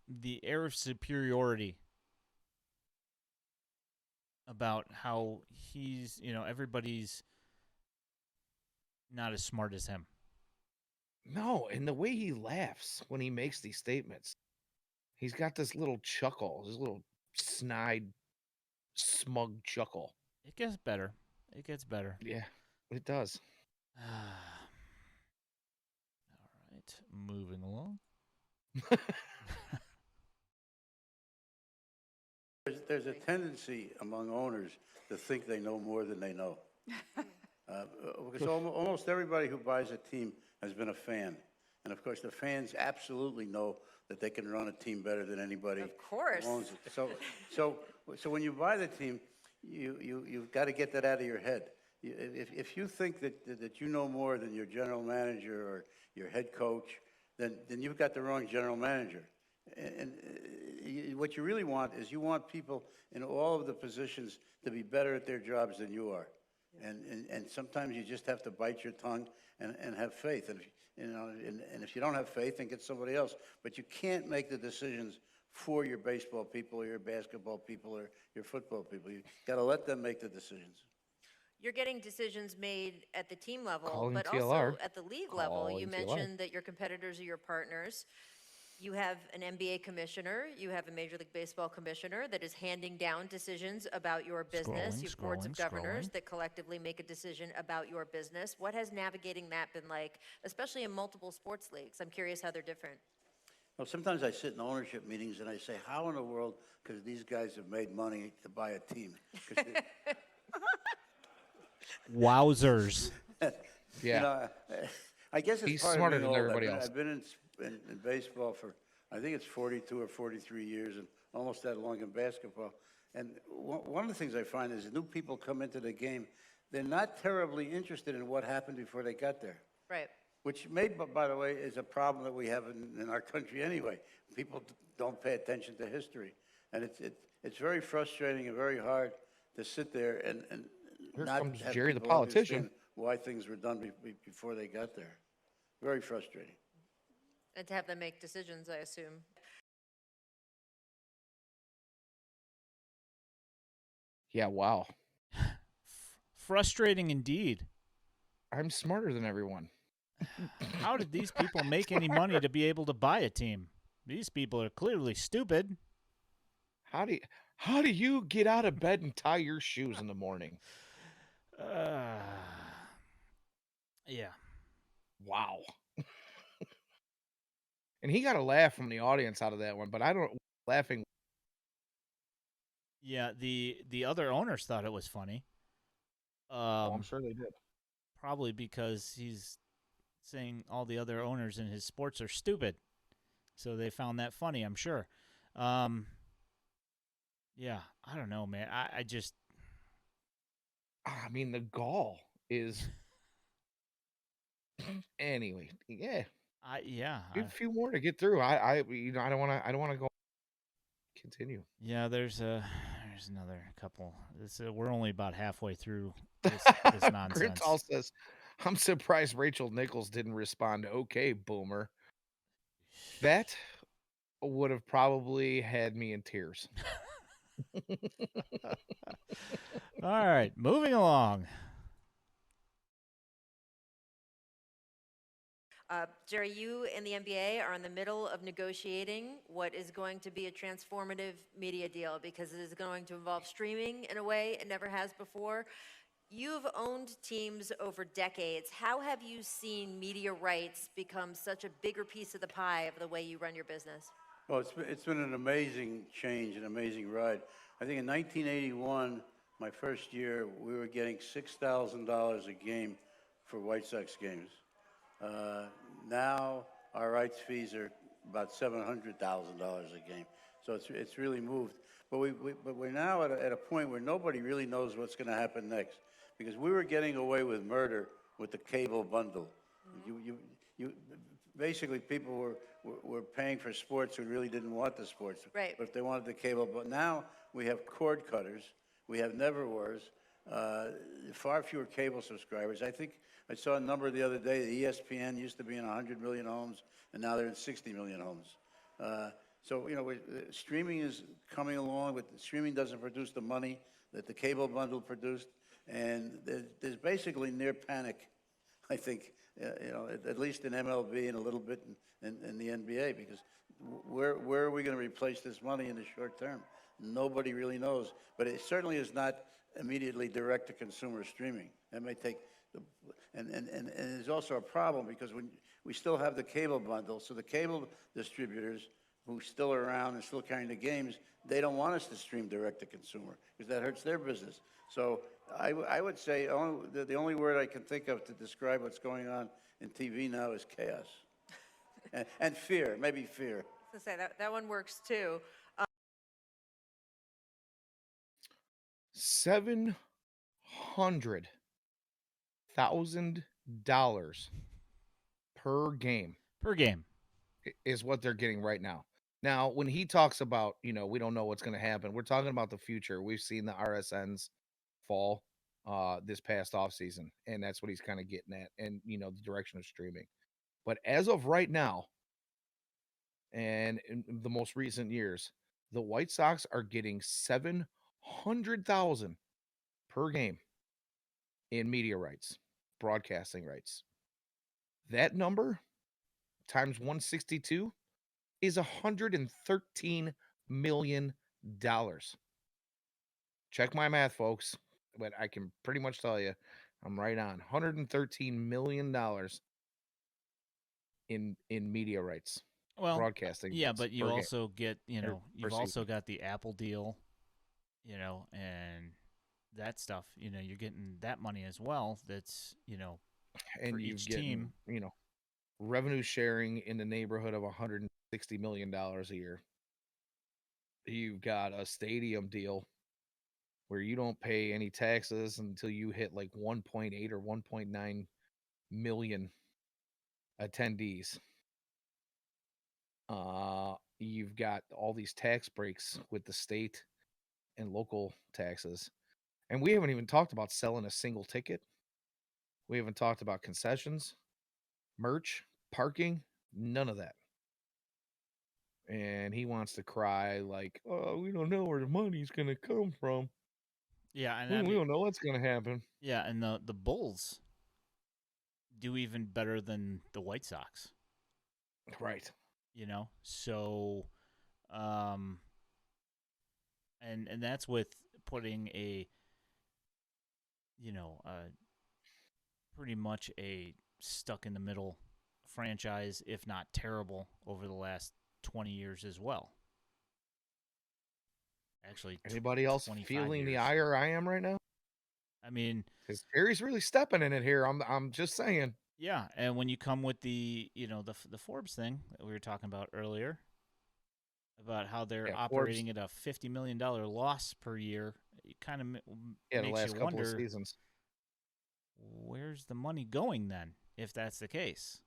the air of superiority about how he's, everybody's not as smart as him. No, and the way he laughs when he makes these statements, he's got this little chuckle, this little snide, smug chuckle. It gets better. Yeah, it does. All right, moving along. There's a tendency among owners to think they know more than they know. Because almost everybody who buys a team has been a fan. And of course, the fans absolutely know that they can run a team better than anybody. Of course. Who owns it. So when you buy the team, you've got to get that out of your head. If you think that you know more than your general manager or your head coach, then you've got the wrong general manager. And what you really want is you want people in all of the positions to be better at their jobs than you are. And sometimes you just have to bite your tongue and have faith. And if you don't have faith, then get somebody else. But you can't make the decisions for your baseball people or your basketball people or your football people. You got to let them make the decisions. You're getting decisions made at the team level, Calling but TLR. also at the league level. You Calling TLR. mentioned that your competitors are your partners. You have an NBA commissioner, you have a Major League Baseball commissioner that is handing down decisions about your business. Scrolling, You have boards of scrolling, governors scrolling. that collectively make a decision about your business. What has navigating that been like, especially in multiple sports leagues? I'm curious how they're different. Well, sometimes I sit in ownership meetings and I say, how in the world could these guys have made money to buy a team? 'Cause Wowzers. You Yeah. know, I guess it's He's part smarter of being than old. everybody I've else. been in baseball for, I think it's 42 or 43 years, and almost that long in basketball. And one of the things I find is new people come into the game, they're not terribly interested in what happened before they got there. Right. Which by the way, is a problem that we have in our country anyway. People don't pay attention to history. And it's very frustrating and very hard to sit there and Here not comes have Jerry the people politician. understand why things were done before they got there. Very frustrating. And to have them make decisions, I assume. Yeah, wow. Frustrating indeed. I'm smarter than everyone. How did these people make any money to be able to buy a team? These people are clearly stupid. How do you get out of bed and tie your shoes in the morning? Yeah. Wow. And he got a laugh from the audience out of that one, but I don't laughing. Yeah, the other owners thought it was funny. I'm sure they did. Probably because he's saying all the other owners in his sports are stupid. So they found that funny, I'm sure. Yeah, I don't know, man. I just I mean, the gall is anyway. Yeah, a few more to get through. I don't want to go. Continue. yeah, there's another couple. We're only about halfway through this nonsense. Grintal says, "I'm surprised Rachel Nichols didn't respond. Okay, boomer. That would have probably had me in tears." All right, moving along. Jerry, you and the NBA are in the middle of negotiating what is going to be a transformative media deal because it is going to involve streaming in a way it never has before. You've owned teams over decades. How have you seen media rights become such a bigger piece of the pie of the way you run your business? Well, it's been an amazing change, an amazing ride. I think in 1981, my first year, we were getting $6,000 a game for White Sox games. Now our rights fees are about $700,000 a game. So it's really moved. But we're now at a point where nobody really knows what's going to happen next, because we were getting away with murder with the cable bundle. You basically people were paying for sports who really didn't want the sports. Right. But if they wanted the cable, but now we have cord cutters, we have never wars, far fewer cable subscribers. I think I saw a number the other day. The ESPN used to be in 100 million homes, and now they're in 60 million homes. So, streaming is coming along, but streaming doesn't produce the money that the cable bundle produced. And there's basically near panic, I think, at least in MLB and a little bit in the NBA, because where are we going to replace this money in the short term? Nobody really knows. But it certainly is not immediately direct-to-consumer streaming. That may take... And there's also a problem because when we still have the cable bundle, so the cable distributors who still are around and still carrying the games, they don't want us to stream direct to consumer because that hurts their business. So I would say the only word I can think of to describe what's going on in TV now is chaos and fear, maybe fear. I was going to say, that one works too. $700,000 per game Per game. is what they're getting right now. Now, when he talks about, we don't know what's going to happen, we're talking about the future. We've seen the RSNs fall this past offseason, and that's what he's kind of getting at, and, the direction of streaming. But as of right now, And in the most recent years, the White Sox are getting 700,000 per game in media rights, broadcasting rights. That number times 162 is $113 million. Check my math, folks, but I can pretty much tell you I'm right on. $113 million in media rights, Well, broadcasting yeah, rights but you per game also get, or per you've season. also got the Apple deal, and that stuff. You're getting that money as well. That's, And for you've each getting, team. revenue sharing in the neighborhood of $160 million a year. You've got a stadium deal where you don't pay any taxes until you hit like 1.8 or 1.9 million attendees. You've got all these tax breaks with the state and local taxes. And we haven't even talked about selling a single ticket. We haven't talked about concessions, merch, parking, none of that. And he wants to cry like, "Oh, we don't know where the money's going to come from. Yeah, and We I mean, don't know what's going to happen." yeah, and the Bulls do even better than the White Sox. Right. So, um, and that's with putting a, pretty much a stuck in the middle franchise, if not terrible, over the last 20 years as well. Actually, Anybody else 25 feeling the years. ire I am right now? I mean, Because Jerry's really stepping in it here. I'm just saying. yeah, and when you come with the, the Forbes thing that we were talking about earlier, about how they're Yeah, Forbes. operating at a $50 million loss per year, it kind of Yeah, the makes you last couple of wonder, seasons. where's the money going then, if that's the case?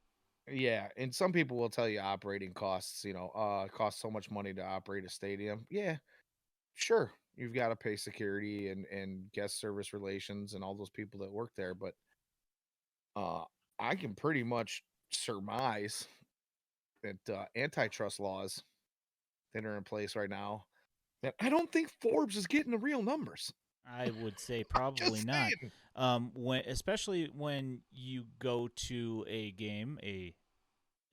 Yeah, and some people will tell you operating costs. It costs so much money to operate a stadium. Yeah, sure. You've got to pay security and guest service relations and all those people that work there, but uh, I can pretty much surmise that antitrust laws that are in place right now, that I don't think Forbes is getting the real numbers. I would say Just probably not. saying. Especially when you go to a game, a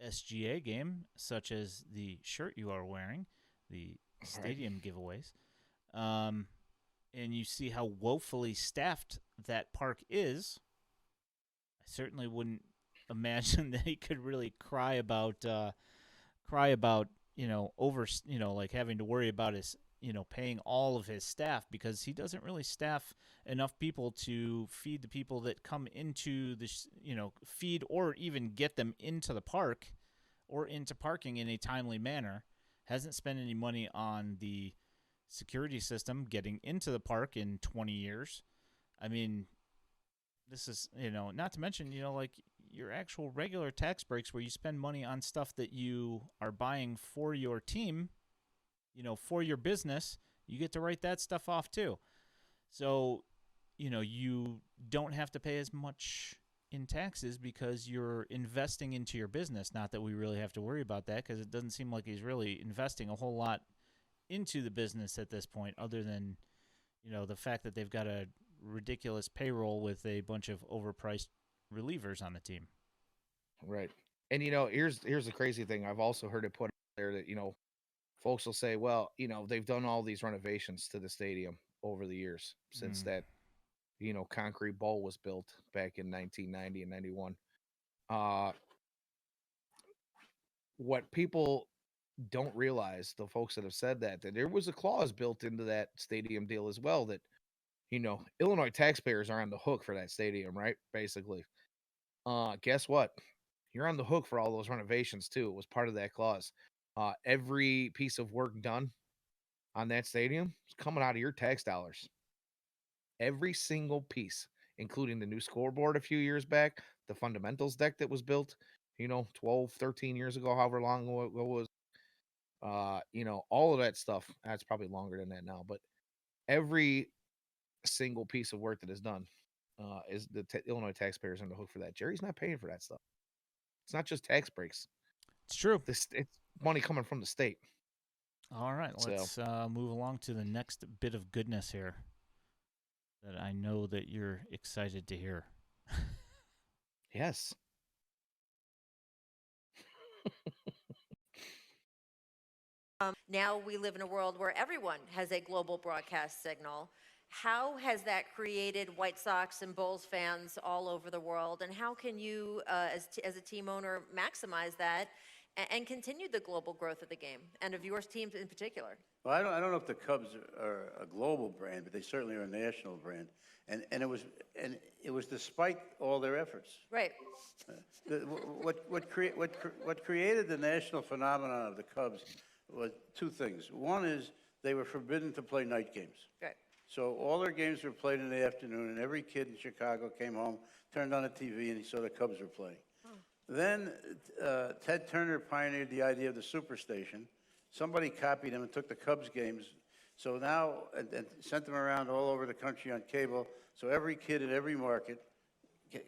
SGA game, such as the shirt you are wearing, the Right. stadium giveaways, and you see how woefully staffed that park is. I certainly wouldn't imagine that he could really cry about like having to worry about his paying all of his staff, because he doesn't really staff enough people to feed the people that come into this, feed or even get them into the park or into parking in a timely manner. Hasn't spent any money on the security system getting into the park in 20 years. I mean, this is, not to mention, like your actual regular tax breaks where you spend money on stuff that you are buying for your team, for your business, you get to write that stuff off too. So, you don't have to pay as much in taxes because you're investing into your business. Not that we really have to worry about that, because it doesn't seem like he's really investing a whole lot into the business at this point, other than, the fact that they've got a ridiculous payroll with a bunch of overpriced relievers on the team. Right. And here's the crazy thing. I've also heard it put out there that, folks will say, well, they've done all these renovations to the stadium over the years since that, concrete bowl was built back in 1990 and 91. What people don't realize, the folks that have said that there was a clause built into that stadium deal as well that, Illinois taxpayers are on the hook for that stadium, right? Basically. Guess what? You're on the hook for all those renovations too. It was part of that clause. Every piece of work done on that stadium is coming out of your tax dollars. Every single piece, including the new scoreboard a few years back, the fundamentals deck that was built, 12, 13 years ago, however long ago it was. All of that stuff. That's probably longer than that now, but every single piece of work that is done is the Illinois taxpayers on the hook for that. Jerry's not paying for that stuff. It's not just tax breaks. It's true. It's money coming from the state. All right, So- let's move along to the next bit of goodness here that I know that you're excited to hear. Yes. Now we live in a world where everyone has a global broadcast signal. How has that created White Sox and Bulls fans all over the world? And how can you, as a team owner, maximize that and continue the global growth of the game and of your teams in particular? Well, I don't know if the Cubs are a global brand, but they certainly are a national brand. And it was despite all their efforts. Right. What created the national phenomenon of the Cubs was two things. One is they were forbidden to play night games. Right. So all their games were played in the afternoon, and every kid in Chicago came home, turned on the TV, and he saw the Cubs were playing. Then Ted Turner pioneered the idea of the superstation. Somebody copied him and took the Cubs games. So now, and sent them around all over the country on cable. So every kid in every market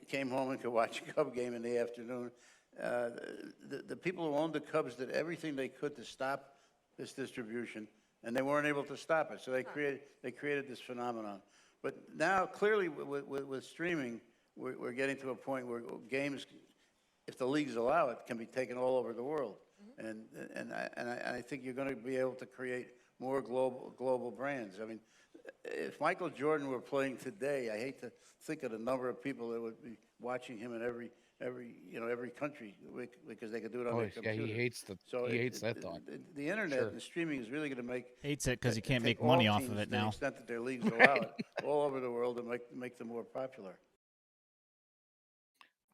came home and could watch a Cub game in the afternoon. The people who owned the Cubs did everything they could to stop this distribution, and they weren't able to stop it. So they created this phenomenon. But now, clearly, with streaming, we're getting to a point where games, if the leagues allow it, can be taken all over the world. And I think you're going to be able to create more global brands. I mean, if Michael Jordan were playing today, I hate to think of the number of people that would be watching him in every country because they could do it on their Yeah, computer. he hates that thought. The internet Sure. and streaming is really going to make Hates it because he can't take make money all off of teams it to the now. extent that their leagues allow it all over the world and make them more popular.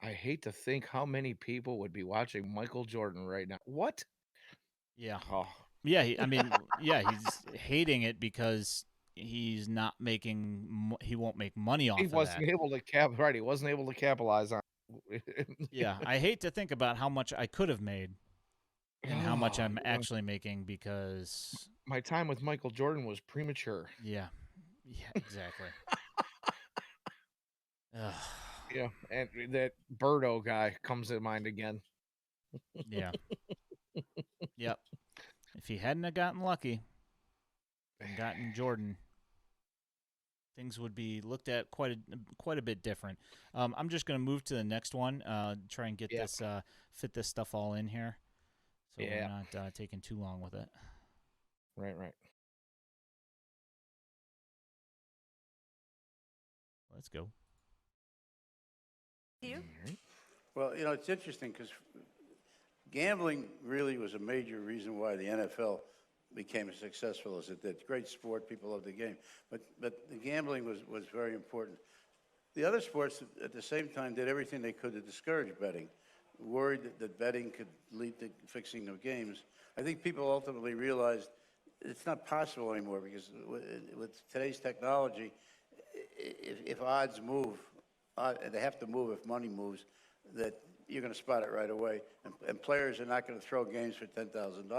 I hate to think how many people would be watching Michael Jordan right now. What? Yeah. Oh, Yeah, I mean, yeah, he's hating it because he's not making. He won't make money off he of wasn't that. able to He wasn't able to capitalize on. Yeah, I hate to think about how much I could have made and how much Oh, I'm yeah. actually making because, My time with Michael Jordan was premature. yeah, exactly. Ugh, Yeah, and that Birdo guy comes to mind again. yeah. Yep. If he hadn't have gotten lucky and gotten Jordan, things would be looked at quite a bit different. I'm just going to move to the next one. Try and get Yeah. this fit this stuff all in here, so Yeah. we're not taking too long with it. Right. Let's go. You? Well, it's interesting because gambling really was a major reason why the NFL became as successful as it did. Great sport, people love the game, but the gambling was very important. The other sports at the same time did everything they could to discourage betting, worried that betting could lead to fixing of games. I think people ultimately realized it's not possible anymore because with today's technology, if odds move, they have to move if money moves, that you're going to spot it right away. And players are not going to throw games for $10,000.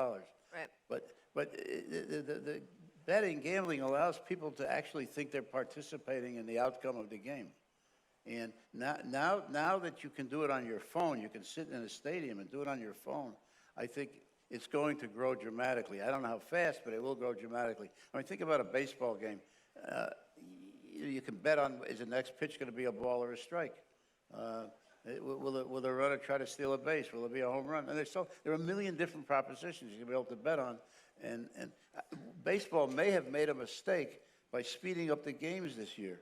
Right. But the betting, gambling allows people to actually think they're participating in the outcome of the game. And now that you can do it on your phone, you can sit in a stadium and do it on your phone, I think it's going to grow dramatically. I don't know how fast, but it will grow dramatically. I mean, think about a baseball game. You can bet on, is the next pitch going to be a ball or a strike? Will the runner try to steal a base? Will it be a home run? And there are a million different propositions you can be able to bet on. And baseball may have made a mistake by speeding up the games this year.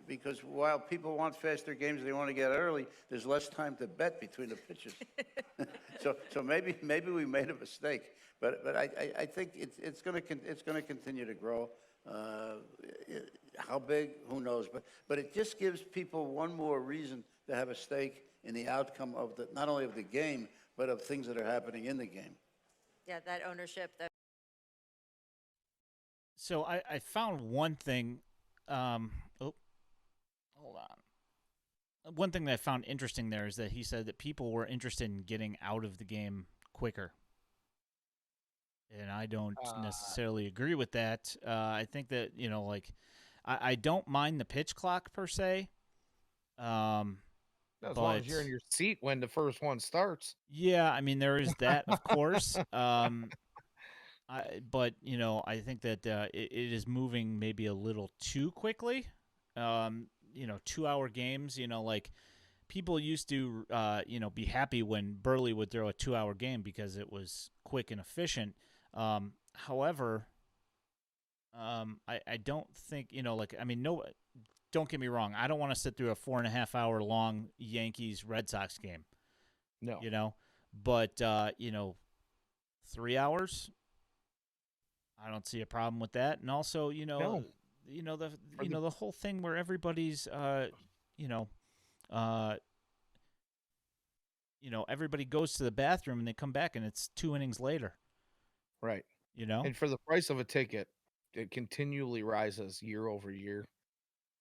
Because while people want faster games, they want to get early, there's less time to bet between the pitches. so maybe we made a mistake. But I think it's going to continue to grow. How big? Who knows? But it just gives people one more reason to have a stake in the outcome of not only of the game, but of things that are happening in the game. Yeah, that ownership. So I found one thing. Hold on. One thing that I found interesting there is that he said that people were interested in getting out of the game quicker. And I don't necessarily agree with that. I think that, I don't mind the pitch clock per se. As long as you're in but your seat when the first one starts. yeah, I mean there is that, of course. But I think that it is moving maybe a little too quickly. 2-hour games. Like people used to, be happy when Burley would throw a 2-hour game because it was quick and efficient. However, I don't think like I mean no. Don't get me wrong. I don't want to sit through a 4.5 hour long Yankees Red Sox game. No. But 3 hours. I don't see a problem with that. And also, No. the For the the whole thing where everybody's you know uh everybody goes to the bathroom and they come back and it's 2 innings later. right. You know. And for the price of a ticket, it continually rises year over year.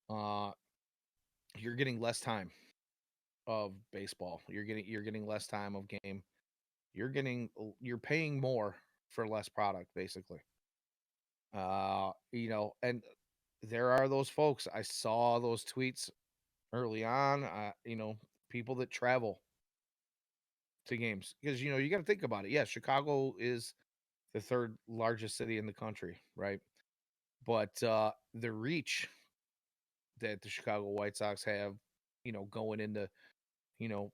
Uh, you're getting less time of baseball. You're getting less time of game. You're paying more for less product, basically. And there are those folks. I saw those tweets early on. People that travel to games because you got to think about it. Yes, Chicago is the third largest city in the country, right? But the reach that the Chicago White Sox have, going into,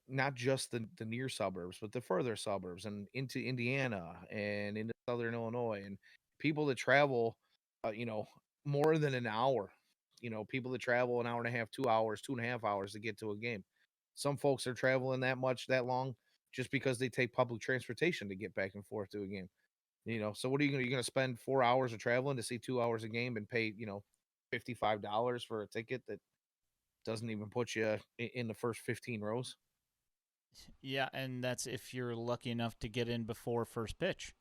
not just the near suburbs, but the further suburbs and into Indiana and into Southern Illinois and people that travel, more than an hour, people that travel an hour and a half, 2 hours, 2.5 hours to get to a game. Some folks are traveling that long just because they take public transportation to get back and forth to a game. So what are you're gonna spend 4 hours of traveling to see 2 hours a game and pay, $55 for a ticket that doesn't even put you in the first 15 rows? Yeah, and that's if you're lucky enough to get in before first pitch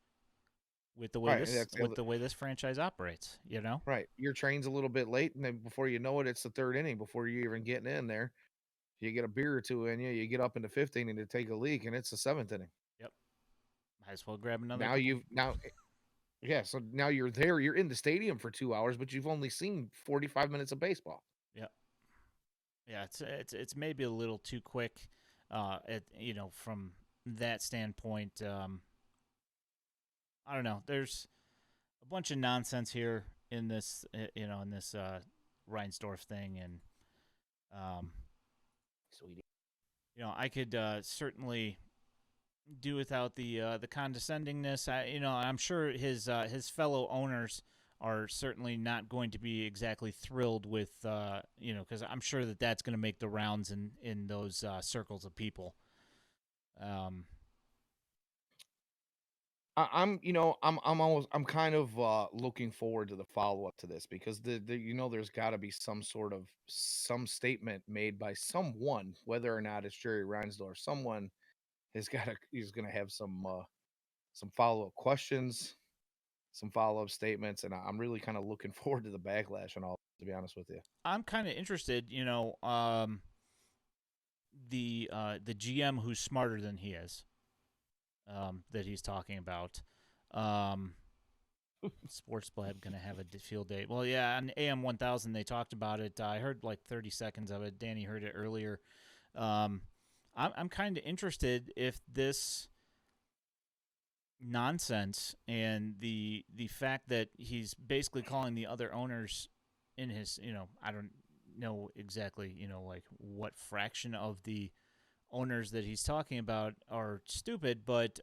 with the way Right. this That's the with other, the way this franchise operates. right. Your train's a little bit late, and then before you know it, it's the third inning before you're even getting in there. You get a beer or two in you, you get up in the fifth inning to take a leak, and it's the seventh inning. Yep. Might as well grab another Now couple. you've now Yeah, so now you're there, you're in the stadium for 2 hours, but you've only seen 45 minutes of baseball. Yep. Yeah, it's maybe a little too quick. From that standpoint, I don't know. There's a bunch of nonsense here in this, Reinsdorf thing, and um, Sweetie. I could certainly do without the condescendingness. I'm sure his fellow owners are certainly not going to be exactly thrilled with because I'm sure that that's going to make the rounds in those circles of people. Um, I'm kind of looking forward to the follow up to this because there's got to be some statement made by someone, whether or not it's Jerry Reinsdorf. Someone he's gonna have some follow up questions, some follow up statements, and I'm really kind of looking forward to the backlash and all. To be honest with you, I'm kind of interested. The GM who's smarter than he is, that he's talking about. Sports Blab gonna have a field day. Well, yeah, on AM 1000 they talked about it. I heard like 30 seconds of it. Danny heard it earlier. I'm kind of interested if this nonsense and the fact that he's basically calling the other owners in his, I don't know exactly, like what fraction of the owners that he's talking about are stupid, but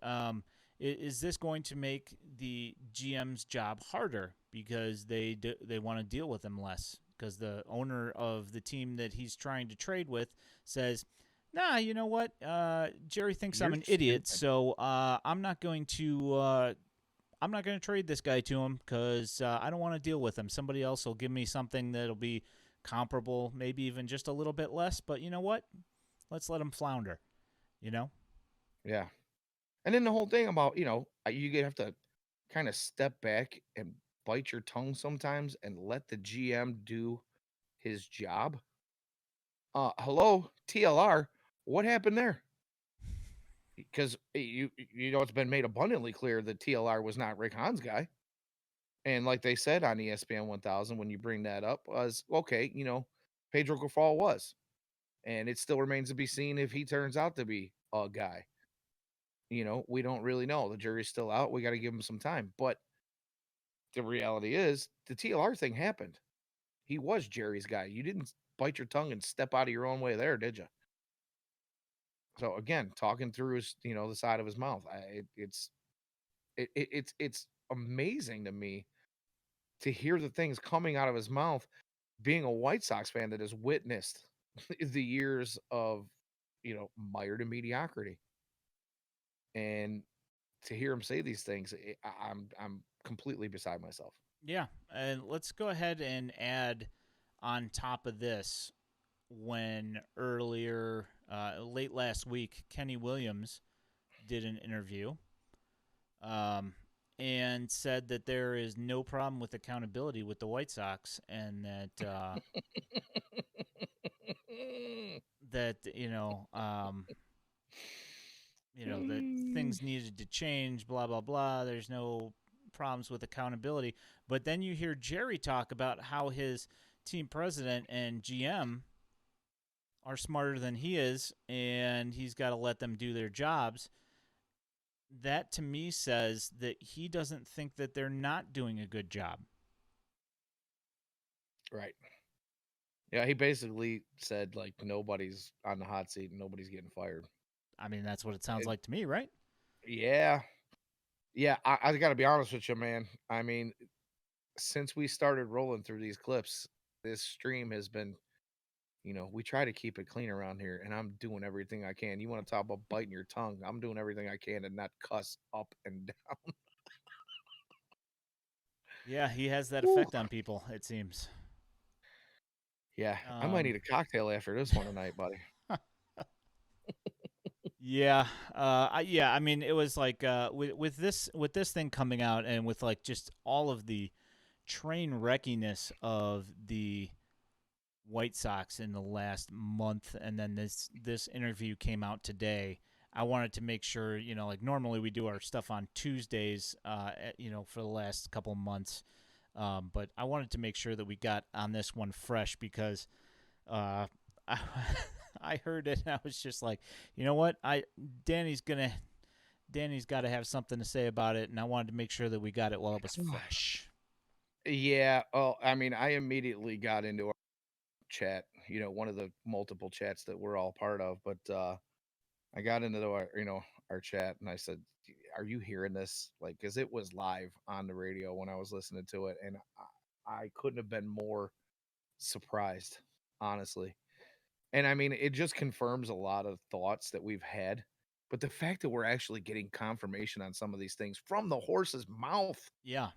is this going to make the GM's job harder because they want to deal with him less? Because the owner of the team that he's trying to trade with says, "Nah, you know what? Jerry thinks I'm you're an idiot, stupid. so I'm not going to." I'm not going to trade this guy to him because I don't want to deal with him. Somebody else will give me something that'll be comparable, maybe even just a little bit less. But you know what? Let's let him flounder. You know? Yeah. And then the whole thing about, you have to kind of step back and bite your tongue sometimes and let the GM do his job. Hello, TLR. What happened there? Because it's been made abundantly clear that TLR was not Rick Hahn's guy. And like they said on ESPN 1000, when you bring that up, was okay, Pedro Grafal was. and it still remains to be seen if he turns out to be a guy. We don't really know. The jury's still out. We got to give him some time. But the reality is, the TLR thing happened. He was Jerry's guy. You didn't bite your tongue and step out of your own way there, did you? So again, talking through his, the side of his mouth. It's amazing to me to hear the things coming out of his mouth, being a White Sox fan that has witnessed the years of, mired in mediocrity. And to hear him say these things, I'm completely beside myself. Yeah, and let's go ahead and add on top of this when earlier, late last week, Kenny Williams did an interview and said that there is no problem with accountability with the White Sox, and that that that things needed to change, blah blah blah. There's no problems with accountability. But then you hear Jerry talk about how his team president and GM are smarter than he is, and he's got to let them do their jobs. That to me says that he doesn't think that they're not doing a good job. Right. Yeah, he basically said like nobody's on the hot seat and nobody's getting fired. I mean, that's what it sounds like to me, right? Yeah. Yeah, I got to be honest with you, man. I mean, since we started rolling through these clips, this stream has been, we try to keep it clean around here, and I'm doing everything I can. You want to talk about biting your tongue? I'm doing everything I can to not cuss up and down. Yeah, he has that effect on people, it seems. Yeah, I might need a cocktail after this one tonight, buddy. Yeah, I mean, it was like with this thing coming out, and with like just all of the train wreckiness of the White Sox in the last month, and then this interview came out today. I wanted to make sure, like normally we do our stuff on Tuesdays, for the last couple of months, but I wanted to make sure that we got on this one fresh because I, I heard it and I was just like, you know what, Danny's got to have something to say about it, and I wanted to make sure that we got it while it was fresh. Yeah. Oh, I mean, I immediately got into our chat, one of the multiple chats that we're all part of, but I got into our chat and I said, "Are you hearing this?" Like, because it was live on the radio when I was listening to it, and I couldn't have been more surprised, honestly. And I mean, it just confirms a lot of thoughts that we've had. But the fact that we're actually getting confirmation on some of these things from the horse's mouth, Yeah.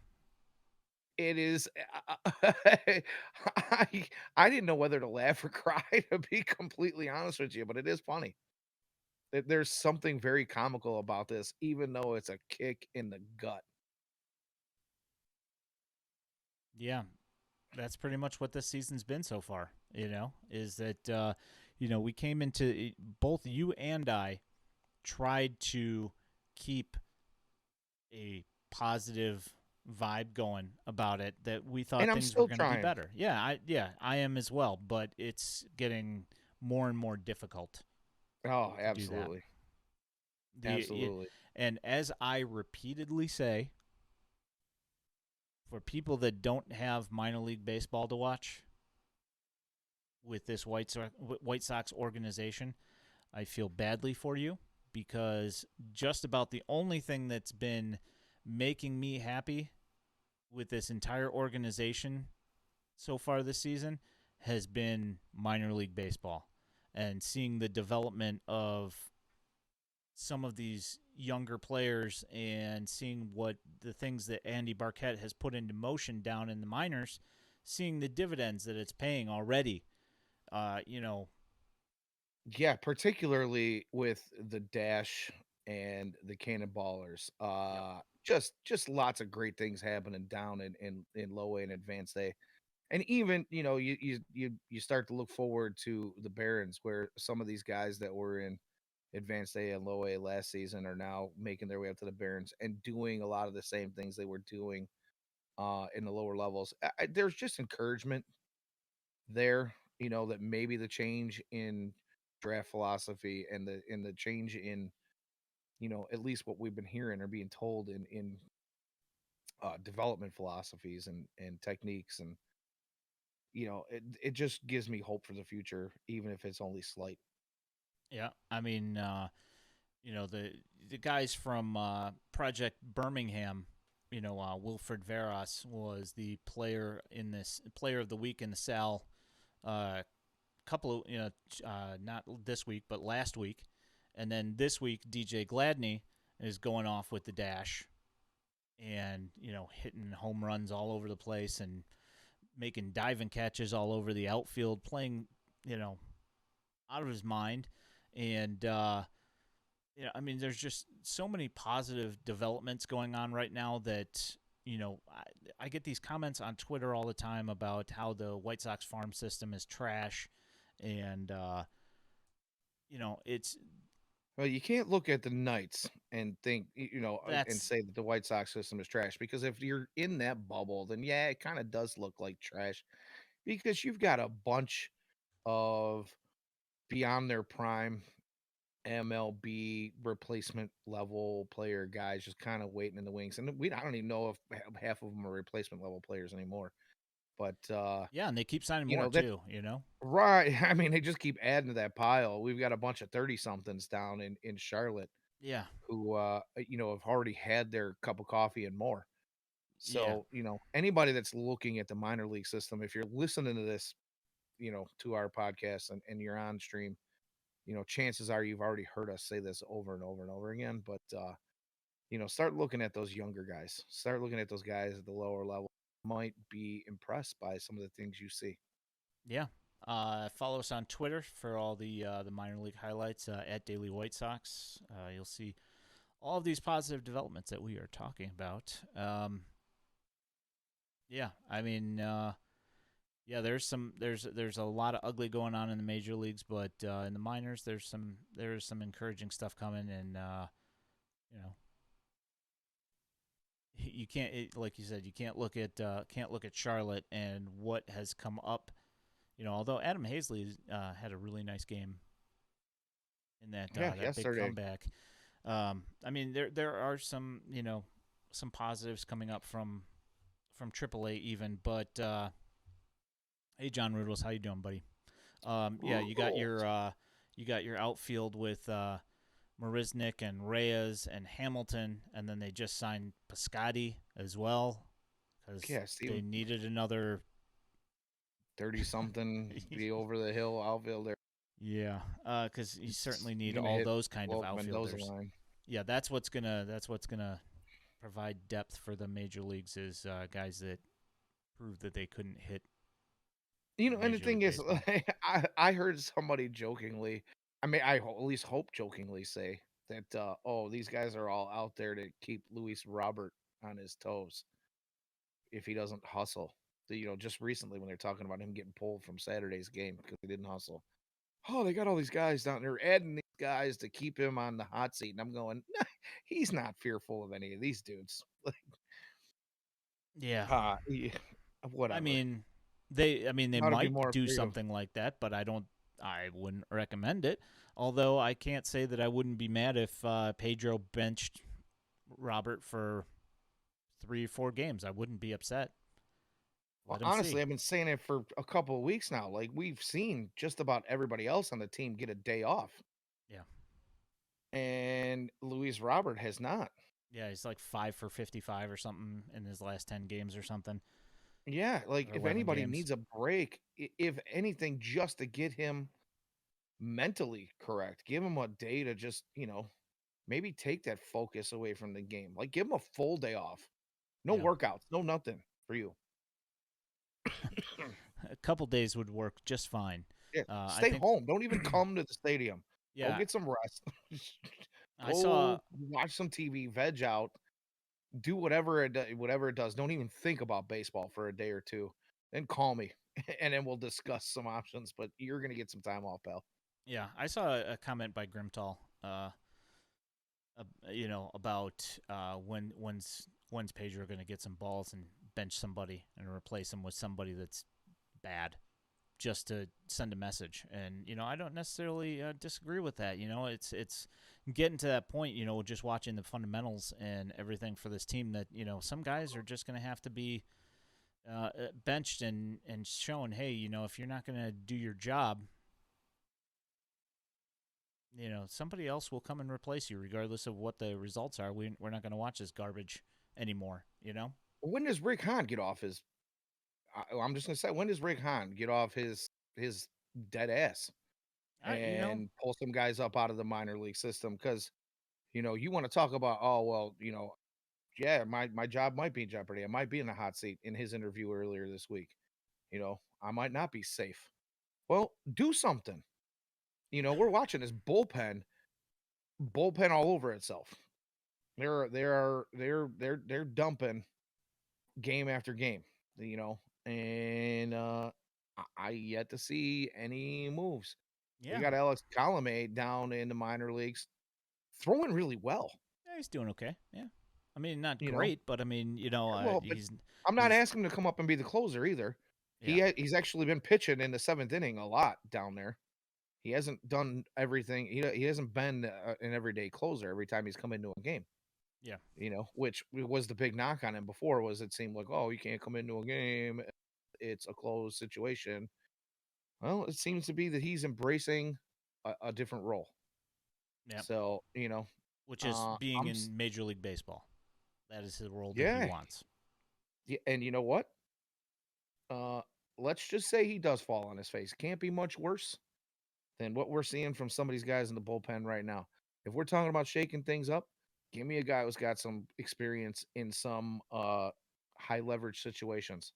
it is. I didn't know whether to laugh or cry, to be completely honest with you, but it is funny. There's something very comical about this, even though it's a kick in the gut. Yeah, that's pretty much what this season's been so far, is that, we came into both you and I tried to keep a positive vibe going about it, that we thought And I'm things were still going to be trying. better. I am as well, but it's getting more and more difficult. Oh, to do that. absolutely. Absolutely. And as I repeatedly say, for people that don't have minor league baseball to watch with this White Sox organization, I feel badly for you, because just about the only thing that's been making me happy with this entire organization so far this season has been minor league baseball, and seeing the development of some of these younger players and seeing what the things that Andy Barkett has put into motion down in the minors, seeing the dividends that it's paying already. Yeah, particularly with the Dash and the Cannonballers. Just lots of great things happening down in low A and advanced A. And even, you start to look forward to the Barons, where some of these guys that were in advanced A and low A last season are now making their way up to the Barons and doing a lot of the same things they were doing in the lower levels. There's just encouragement there. that maybe the change in draft philosophy and the change in, at least what we've been hearing or being told in development philosophies and techniques, and it just gives me hope for the future, even if it's only slight. Yeah, I mean, the guys from Project Birmingham, Wilfred Veras was the player of the week in the Sal, couple of not this week but last week, and then this week DJ Gladney is going off with the dash, and hitting home runs all over the place and making diving catches all over the outfield, playing out of his mind, and I mean, there's just so many positive developments going on right now that, I get these comments on Twitter all the time about how the White Sox farm system is trash. And, it's Well, you can't look at the Knights and think, and that's, say that the White Sox system is trash, because if you're in that bubble, then yeah, it kind of does look like trash, because you've got a bunch of beyond their prime MLB replacement level player guys just kind of waiting in the wings. And I don't even know if half of them are replacement level players anymore. But yeah, and they keep signing more that too, right. I mean, they just keep adding to that pile. We've got a bunch of 30 somethings down in Charlotte Yeah. who have already had their cup of coffee and more. Yeah. So, anybody that's looking at the minor league system, if you're listening to this, to our podcast and you're on stream, chances are you've already heard us say this over and over and over again. But start looking at those younger guys. Start looking at those guys at the lower level. Might be impressed by some of the things you see. Yeah. Follow us on Twitter for all the minor league highlights at Daily White Sox. You'll see all of these positive developments that we are talking about. Yeah, I mean, there's a lot of ugly going on in the major leagues, but in the minors, there's some encouraging stuff coming, and you can't, like you said, you can't look at Charlotte and what has come up. Although Adam Hazley had a really nice game in that big yesterday. comeback. I mean, there are some some positives coming up from AAA even, but hey, John Rudels, how you doing, buddy? Yeah, you got your outfield with Marisnik and Reyes and Hamilton, and then they just signed Piscotty as well because they needed another 30-something be over the hill outfielder. Yeah, because you certainly need all those kind of outfielders. Yeah, that's what's gonna provide depth for the major leagues is guys that prove that they couldn't hit. And the thing is, I heard somebody jokingly, I mean, I at least hope jokingly say that, these guys are all out there to keep Luis Robert on his toes if he doesn't hustle. Just recently when they're talking about him getting pulled from Saturday's game because he didn't hustle. Oh, they got all these guys down there, adding these guys to keep him on the hot seat. And I'm going, nah, he's not fearful of any of these dudes. Yeah. Whatever. I mean, they might do freedom. something like that, but I wouldn't recommend it. Although I can't say that I wouldn't be mad if Pedro benched Robert for 3 or 4 games. I wouldn't be upset. Well, honestly, I've been saying it for a couple of weeks now. Like, we've seen just about everybody else on the team get a day off. Yeah. And Luis Robert has not. Yeah, he's like 5 for 55 or something in his last 10 games or something. Yeah, like if anybody needs a break, if anything, just to get him mentally correct, give him a day to just, maybe take that focus away from the game. Like, give him a full day off. No workouts, no nothing for you. A couple days would work just fine. Yeah, stay home. Don't even come to the stadium. Yeah, go get some rest. Watch some TV, veg out, do whatever it does. Don't even think about baseball for a day or two. Then call me, and then we'll discuss some options. But you're gonna get some time off, pal. Yeah, I saw a comment by Grimtall, about when's Pedro going to get some balls and bench somebody and replace him with somebody that's bad. just to send a message. And I don't necessarily disagree with that. It's getting to that point. Just watching the fundamentals and everything for this team that some guys are just going to have to be benched and shown, hey, if you're not going to do your job, somebody else will come and replace you, regardless of what the results are. We're not going to watch this garbage anymore. When does Rick Hahn get off his? I'm just gonna say, when does Rick Hahn get off his dead ass and pull some guys up out of the minor league system? Because you want to talk about, oh well, yeah, my job might be in jeopardy. I might be in the hot seat. In his interview earlier this week, I might not be safe. Well, do something. We're watching this bullpen all over itself. They're dumping game after game, and I yet to see any moves. Yeah. We got Alex Colomé down in the minor leagues throwing really well. Yeah, he's doing okay. Yeah. I mean, not You know? great, but I mean, Well, but he's I'm not he's- asking him to come up and be the closer either. Yeah. He's actually been pitching in the 7th inning a lot down there. He hasn't done everything. He hasn't been an everyday closer every time he's come into a game. Yeah. Which was the big knock on him before, was it seemed like, oh, you can't come into a game, it's a closed situation. Well, it seems to be that he's embracing a different role. Yeah. So, which is being I'm in Major League Baseball. That is the role that Yeah. he wants. yeah, and you know what? Let's just say he does fall on his face. Can't be much worse than what we're seeing from some of these guys in the bullpen right now. If we're talking about shaking things up, give me a guy who's got some experience in some high leverage situations.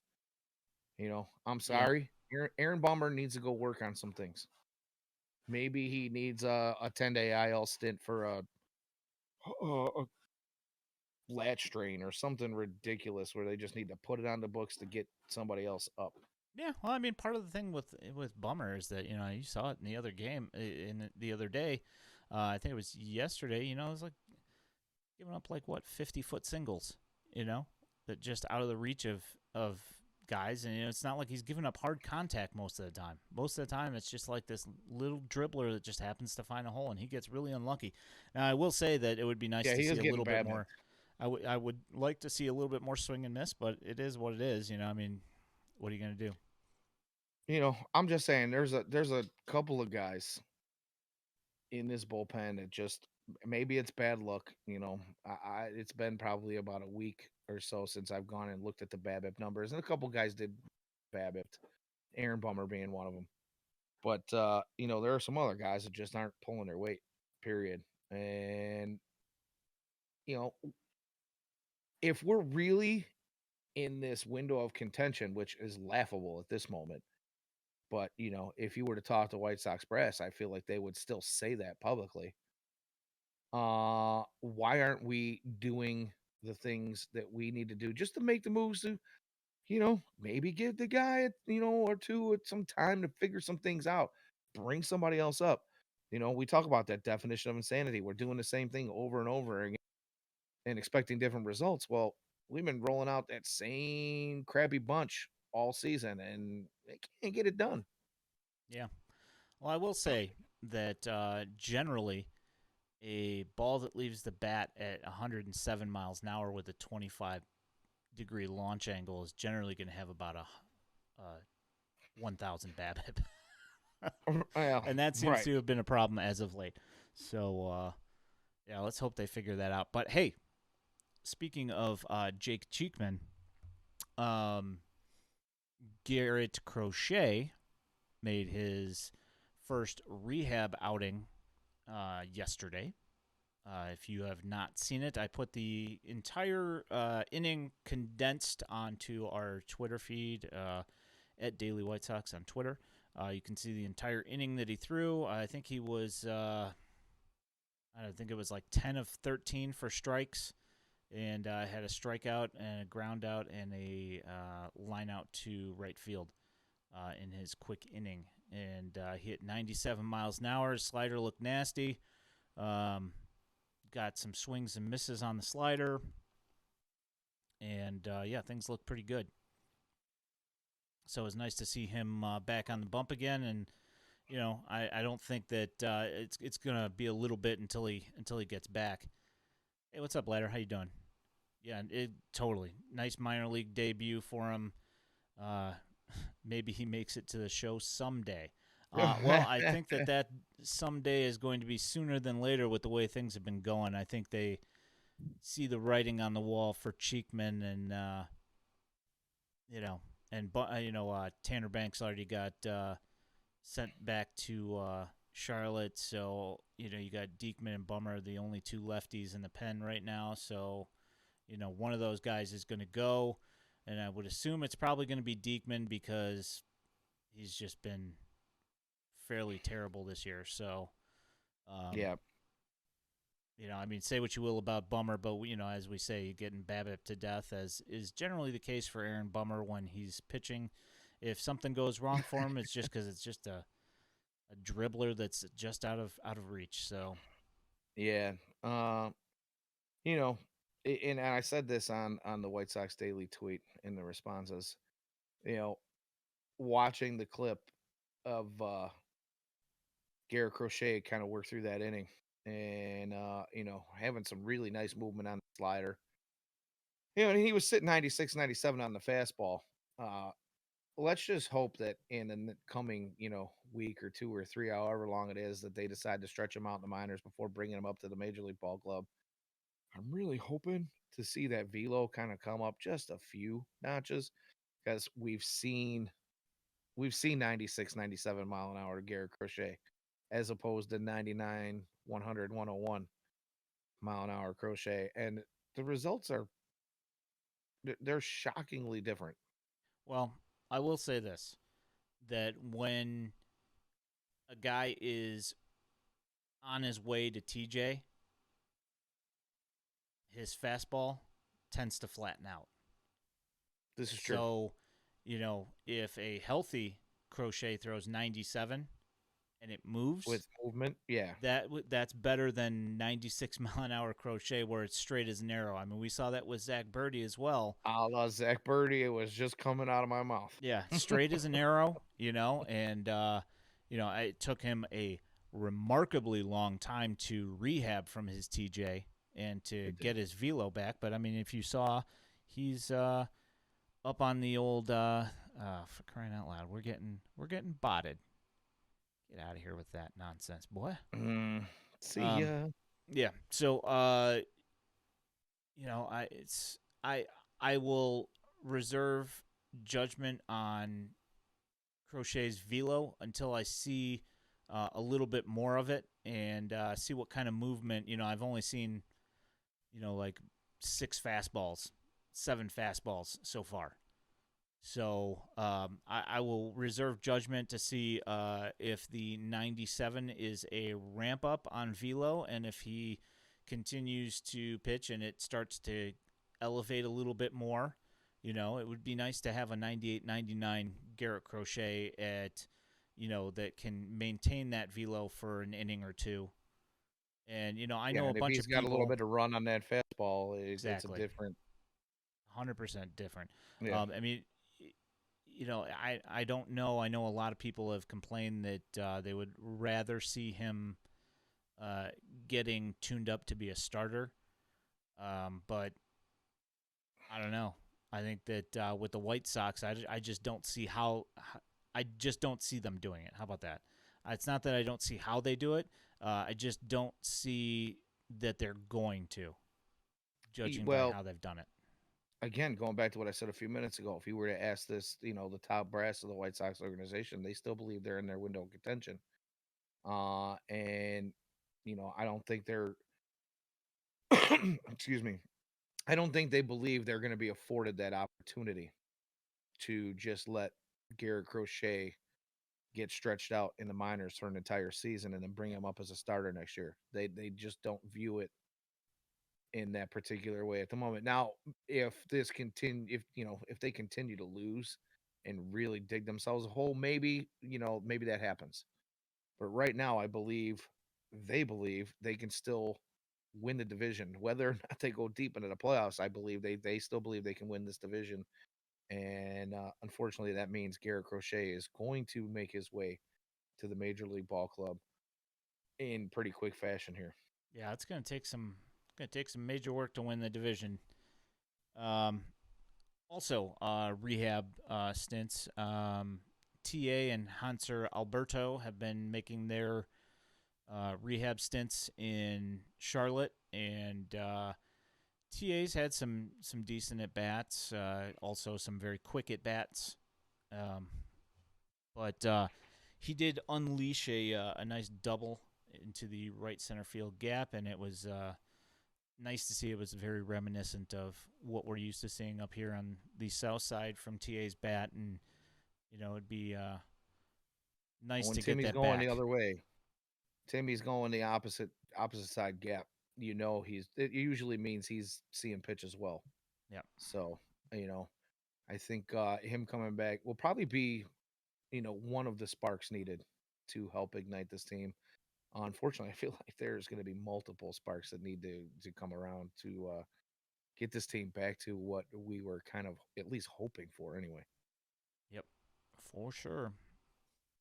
I'm sorry. Aaron Bummer needs to go work on some things. Maybe he needs a 10-day IL stint for a latch strain or something ridiculous where they just need to put it on the books to get somebody else up. Yeah, well, I mean, part of the thing with Bummer is that you saw it in the other game, in the other day. I think it was yesterday. It was like giving up 50-foot singles. That just out of the reach of guys, and it's not like he's giving up hard contact most of the time. Most of the time, it's just like this little dribbler that just happens to find a hole, and he gets really unlucky. Now, I will say that it would be nice to see a little bit more. I would like to see a little bit more swing and miss, but it is what it is. I mean, what are you going to do? I'm just saying there's a couple of guys in this bullpen that just, maybe it's bad luck. It's been probably about a week or so since I've gone and looked at the BABIP numbers, and a couple guys did BABIP, Aaron Bummer being one of them. But there are some other guys that just aren't pulling their weight, period. And if we're really in this window of contention, which is laughable at this moment, but if you were to talk to White Sox brass, I feel like they would still say that publicly. Why aren't we doing the things that we need to do just to make the moves to, maybe give the guy, or two some time to figure some things out, bring somebody else up. We talk about that definition of insanity. We're doing the same thing over and over again and expecting different results. Well, we've been rolling out that same crappy bunch all season, and they can't get it done. Yeah. Well, I will say that generally a ball that leaves the bat at 107 miles an hour with a 25-degree launch angle is generally going to have about a 1,000 BABIP. And that seems to have been a problem as of late. So, yeah, let's hope they figure that out. But, hey, speaking of Jake Cheekman, Garrett Crochet made his first rehab outing yesterday. If you have not seen it, I put the entire inning condensed onto our Twitter feed at Daily White Sox on Twitter. You can see the entire inning that he threw. I think he was, I think it was like 10 of 13 for strikes, and had a strikeout and a ground out and a line out to right field in his quick inning. And he hit 97 miles an hour. His slider looked nasty. Got some swings and misses on the slider. And, yeah, things look pretty good. So it's nice to see him back on the bump again. And I don't think that it's gonna be a little bit until he gets back. Hey, what's up, Ladder? How you doing? Yeah, it totally nice minor league debut for him. Uh, maybe he makes it to the show someday. Well, I think that someday is going to be sooner than later with the way things have been going. I think they see the writing on the wall for Cheekman, and Tanner Banks already got sent back to Charlotte. So you got Diekman and Bummer, the only two lefties in the pen right now. So one of those guys is going to go, and I would assume it's probably going to be Diekman because he's just been fairly terrible this year. So, Yeah. I mean, say what you will about Bummer, but as we say, getting BABIP to death, as is generally the case for Aaron Bummer when he's pitching. If something goes wrong for him, it's just because it's just a dribbler that's just out of reach. So, Yeah. You know, and I said this on the White Sox Daily tweet in the responses. Watching the clip of Garrett Crochet kind of work through that inning, and having some really nice movement on the slider. And he was sitting 96, 97 on the fastball. Let's just hope that in the coming, week or 2 or 3, however long it is, that they decide to stretch him out in the minors before bringing him up to the Major League Ball Club. I'm really hoping to see that velo kind of come up just a few notches, because we've seen 96, 97 mile an hour Garrett Crochet, as opposed to 99, 100, 101 mile an hour Crochet, and the results are they're shockingly different. well, I will say this: that when a guy is on his way to TJ, his fastball tends to flatten out. This is true. So, if a healthy Crochet throws 97 and it moves With movement, yeah. that's better than 96 mile an hour Crochet where it's straight as an arrow. I mean, we saw that with Zach Birdie as well. A la Zach Birdie, it was just coming out of my mouth. Yeah, straight as an arrow, and it took him a remarkably long time to rehab from his TJ and to get his velo back. But I mean, if you saw, he's up on the old for crying out loud, we're getting botted. Get out of here with that nonsense, boy. See ya. Yeah. So I will reserve judgment on Crochet's velo until I see a little bit more of it and see what kind of movement. I've only seen like 7 fastballs so far. So I will reserve judgment to see if the 97 is a ramp up on velo, and if he continues to pitch and it starts to elevate a little bit more. It would be nice to have a 98, 99 Garrett Crochet at, that can maintain that velo for an inning or two. And I know a bunch if of he's people got a little bit of run on that fastball, exactly. It's a different. 100% different. Yeah. I mean, I don't know. I know a lot of people have complained that they would rather see him getting tuned up to be a starter. But I don't know. I think that with the White Sox, I just don't see how. I just don't see them doing it. How about that? It's not that I don't see how they do it. I just don't see that they're going to, judging by how they've done it. Again, going back to what I said a few minutes ago, if you were to ask this, the top brass of the White Sox organization, they still believe they're in their window of contention. And I don't think they're excuse me. I don't think they believe they're going to be afforded that opportunity to just let Garrett Crochet get stretched out in the minors for an entire season and then bring him up as a starter next year. They just don't view it in that particular way at the moment. Now, if they continue to lose and really dig themselves a hole, maybe that happens. But right now, they believe they can still win the division. Whether or not they go deep into the playoffs, I believe they still believe they can win this division And unfortunately, that means Garrett Crochet is going to make his way to the Major League Ball Club in pretty quick fashion here. Yeah, it's gonna take some major work to win the division. Um, Also, rehab stints. TA and Hanser Alberto have been making their rehab stints in Charlotte, and TA's had some decent at bats. Also, some very quick at bats. But he did unleash a nice double into the right center field gap, and it was nice to see. It was very reminiscent of what we're used to seeing up here on the south side from TA's bat, and it'd be nice When to Timmy's get that going back. the other way, Timmy's going the opposite side gap. It usually means he's seeing pitch as well. Yeah. So, I think him coming back will probably be, one of the sparks needed to help ignite this team. Unfortunately, I feel like there's going to be multiple sparks that need to come around to get this team back to what we were kind of at least hoping for anyway. Yep, for sure.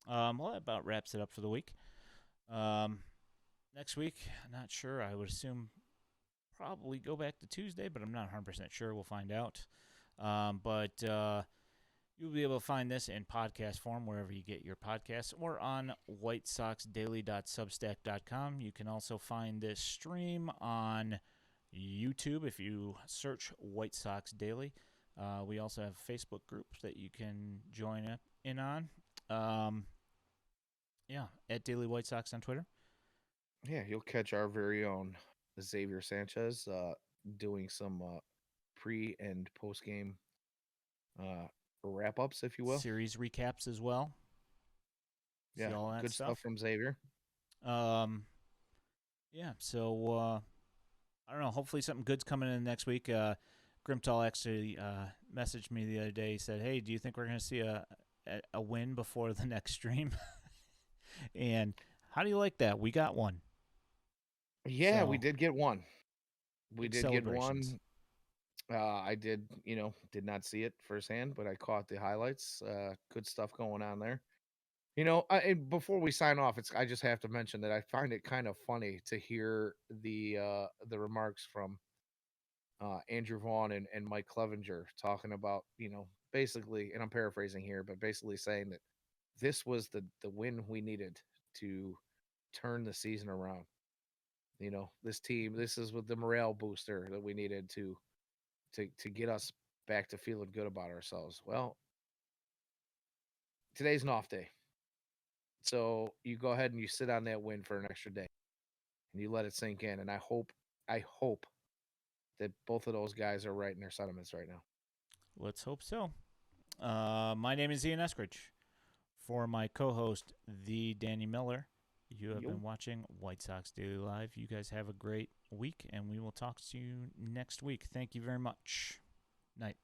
Well, that about wraps it up for the week. Next week, not sure. I would assume probably go back to Tuesday, but I'm not 100% sure. We'll find out. But you'll be able to find this in podcast form wherever you get your podcasts or on whitesoxdaily.substack.com. You can also find this stream on YouTube if you search White Sox Daily. We also have a Facebook group that you can join in on. At Daily White Sox on Twitter. Yeah, you'll catch our very own Xavier Sanchez doing some pre and post game wrap ups, if you will. Series recaps as well. See Yeah, all that good stuff from Xavier. So I don't know. Hopefully something good's coming in next week. Grimtall actually messaged me the other day. He said, "Hey, do you think we're going to see a win before the next stream?" And how do you like that? We got one. Yeah, we So, did get one. We big did get one. celebrations. I did not see it firsthand, but I caught the highlights. Good stuff going on there. And before we sign off, I just have to mention that I find it kind of funny to hear the remarks from Andrew Vaughn and Mike Clevenger talking about, basically, and I'm paraphrasing here, but basically saying that this was the win we needed to turn the season around. This team, this is with the morale booster that we needed to get us back to feeling good about ourselves. Well, today's an off day. So you go ahead and you sit on that win for an extra day and you let it sink in. And I hope that both of those guys are right in their sentiments right now. Let's hope so. My name is Ian Eskridge. For my co-host, the Danny Miller, you have been watching White Sox Daily Live. You guys have a great week, and we will talk to you next week. Thank you very much. Night.